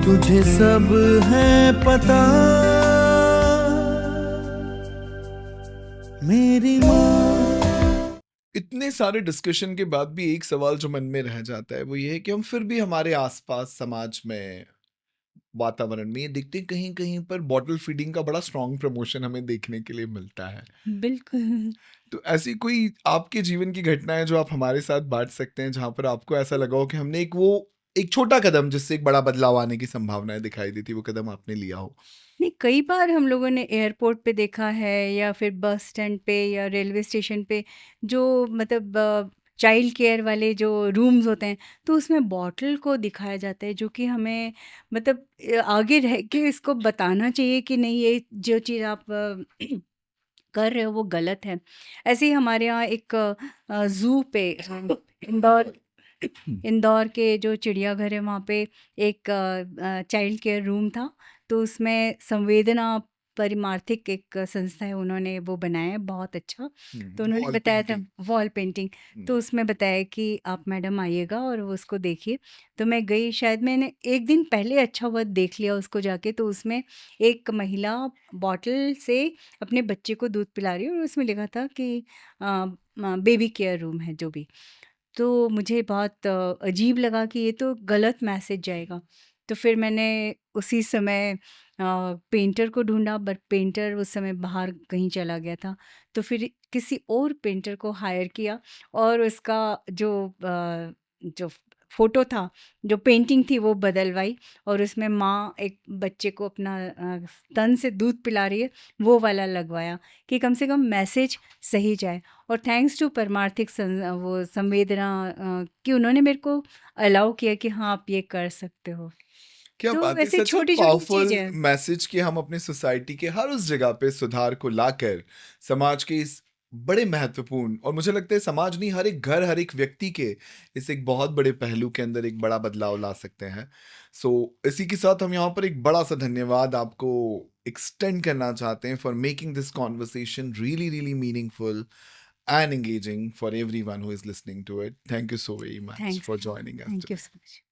C: तुझे सब है पता मेरी माँ।
A: इतने सारे डिस्कशन के बाद भी एक सवाल जो मन में रह जाता है वो ये है कि हम फिर भी हमारे आसपास समाज में वातावरण में ये देखते हैं कहीं कहीं पर बॉटल फीडिंग का बड़ा स्ट्रॉन्ग प्रमोशन हमें देखने के लिए मिलता है।
B: बिल्कुल।
A: तो ऐसी कोई आपके जीवन की घटना है जो आप हमारे साथ बांट सकते हैं जहां पर आपको ऐसा लगा हो कि हमने एक छोटा कदम जिससे एक बड़ा बदलाव आने की संभावनाएं दिखाई दी थी, वो कदम आपने लिया हो?
B: नहीं, कई बार हम लोगों ने एयरपोर्ट पे देखा है या फिर बस स्टैंड पे या रेलवे स्टेशन पे, जो मतलब चाइल्ड केयर वाले जो रूम्स होते हैं, तो उसमें बॉटल को दिखाया जाता है, जो कि हमें मतलब आगे रह के इसको बताना चाहिए कि नहीं, ये जो चीज़ आप कर रहे हो वो गलत है। ऐसे ही हमारे यहाँ एक ज़ू पे इंदौर इंदौर के जो चिड़ियाघर है वहाँ पे एक चाइल्ड केयर रूम था। तो उसमें संवेदना परिमार्थिक एक संस्था है, उन्होंने वो बनाया है बहुत अच्छा। तो उन्होंने
A: वॉल
B: बताया था
A: पेंटिंग।
B: Wall painting. तो उसमें बताया कि आप मैडम आइएगा और वो उसको देखिए। तो मैं गई, शायद मैंने एक दिन पहले अच्छा हुआ देख लिया उसको जाके। तो उसमें एक महिला बॉटल से अपने बच्चे को दूध पिला रही है और उसमें लिखा था कि बेबी केयर रूम है जो भी। तो मुझे बहुत अजीब लगा कि ये तो गलत मैसेज जाएगा। तो फिर मैंने उसी समय पेंटर को ढूँढा, बट पेंटर उस समय बाहर कहीं चला गया था। तो फिर किसी और पेंटर को हायर किया और उसका जो फ़ोटो था, जो पेंटिंग थी वो बदलवाई और उसमें माँ एक बच्चे को अपना स्तन से दूध पिला रही है, वो वाला लगवाया कि कम से कम मैसेज सही जाए। और थैंक्स टू परमार्थिक वो संवेदना कि उन्होंने मेरे को अलाउ किया कि हाँ, आप ये कर सकते हो।
A: क्या
B: तो
A: बात है,
B: ऐसे
A: सच अ
B: छोटी-छोटी
A: पावरफुल
B: चीज़ें हैं।
A: मैसेज कि हम अपने सोसाइटी के हर उस जगह पे सुधार को लाकर समाज के इस बड़े महत्वपूर्ण, और मुझे लगता है समाज नहीं, हर एक घर, हर एक व्यक्ति के इस एक बहुत बड़े पहलू के अंदर एक बड़ा बदलाव ला सकते हैं। सो इसी के साथ हम यहाँ पर एक बड़ा सा धन्यवाद आपको एक्सटेंड करना चाहते हैं for making this conversation really really meaningful and engaging for everyone who is listening to it. Thank you so very much
B: thanks
A: for joining us
B: thank you
A: today.
B: So much.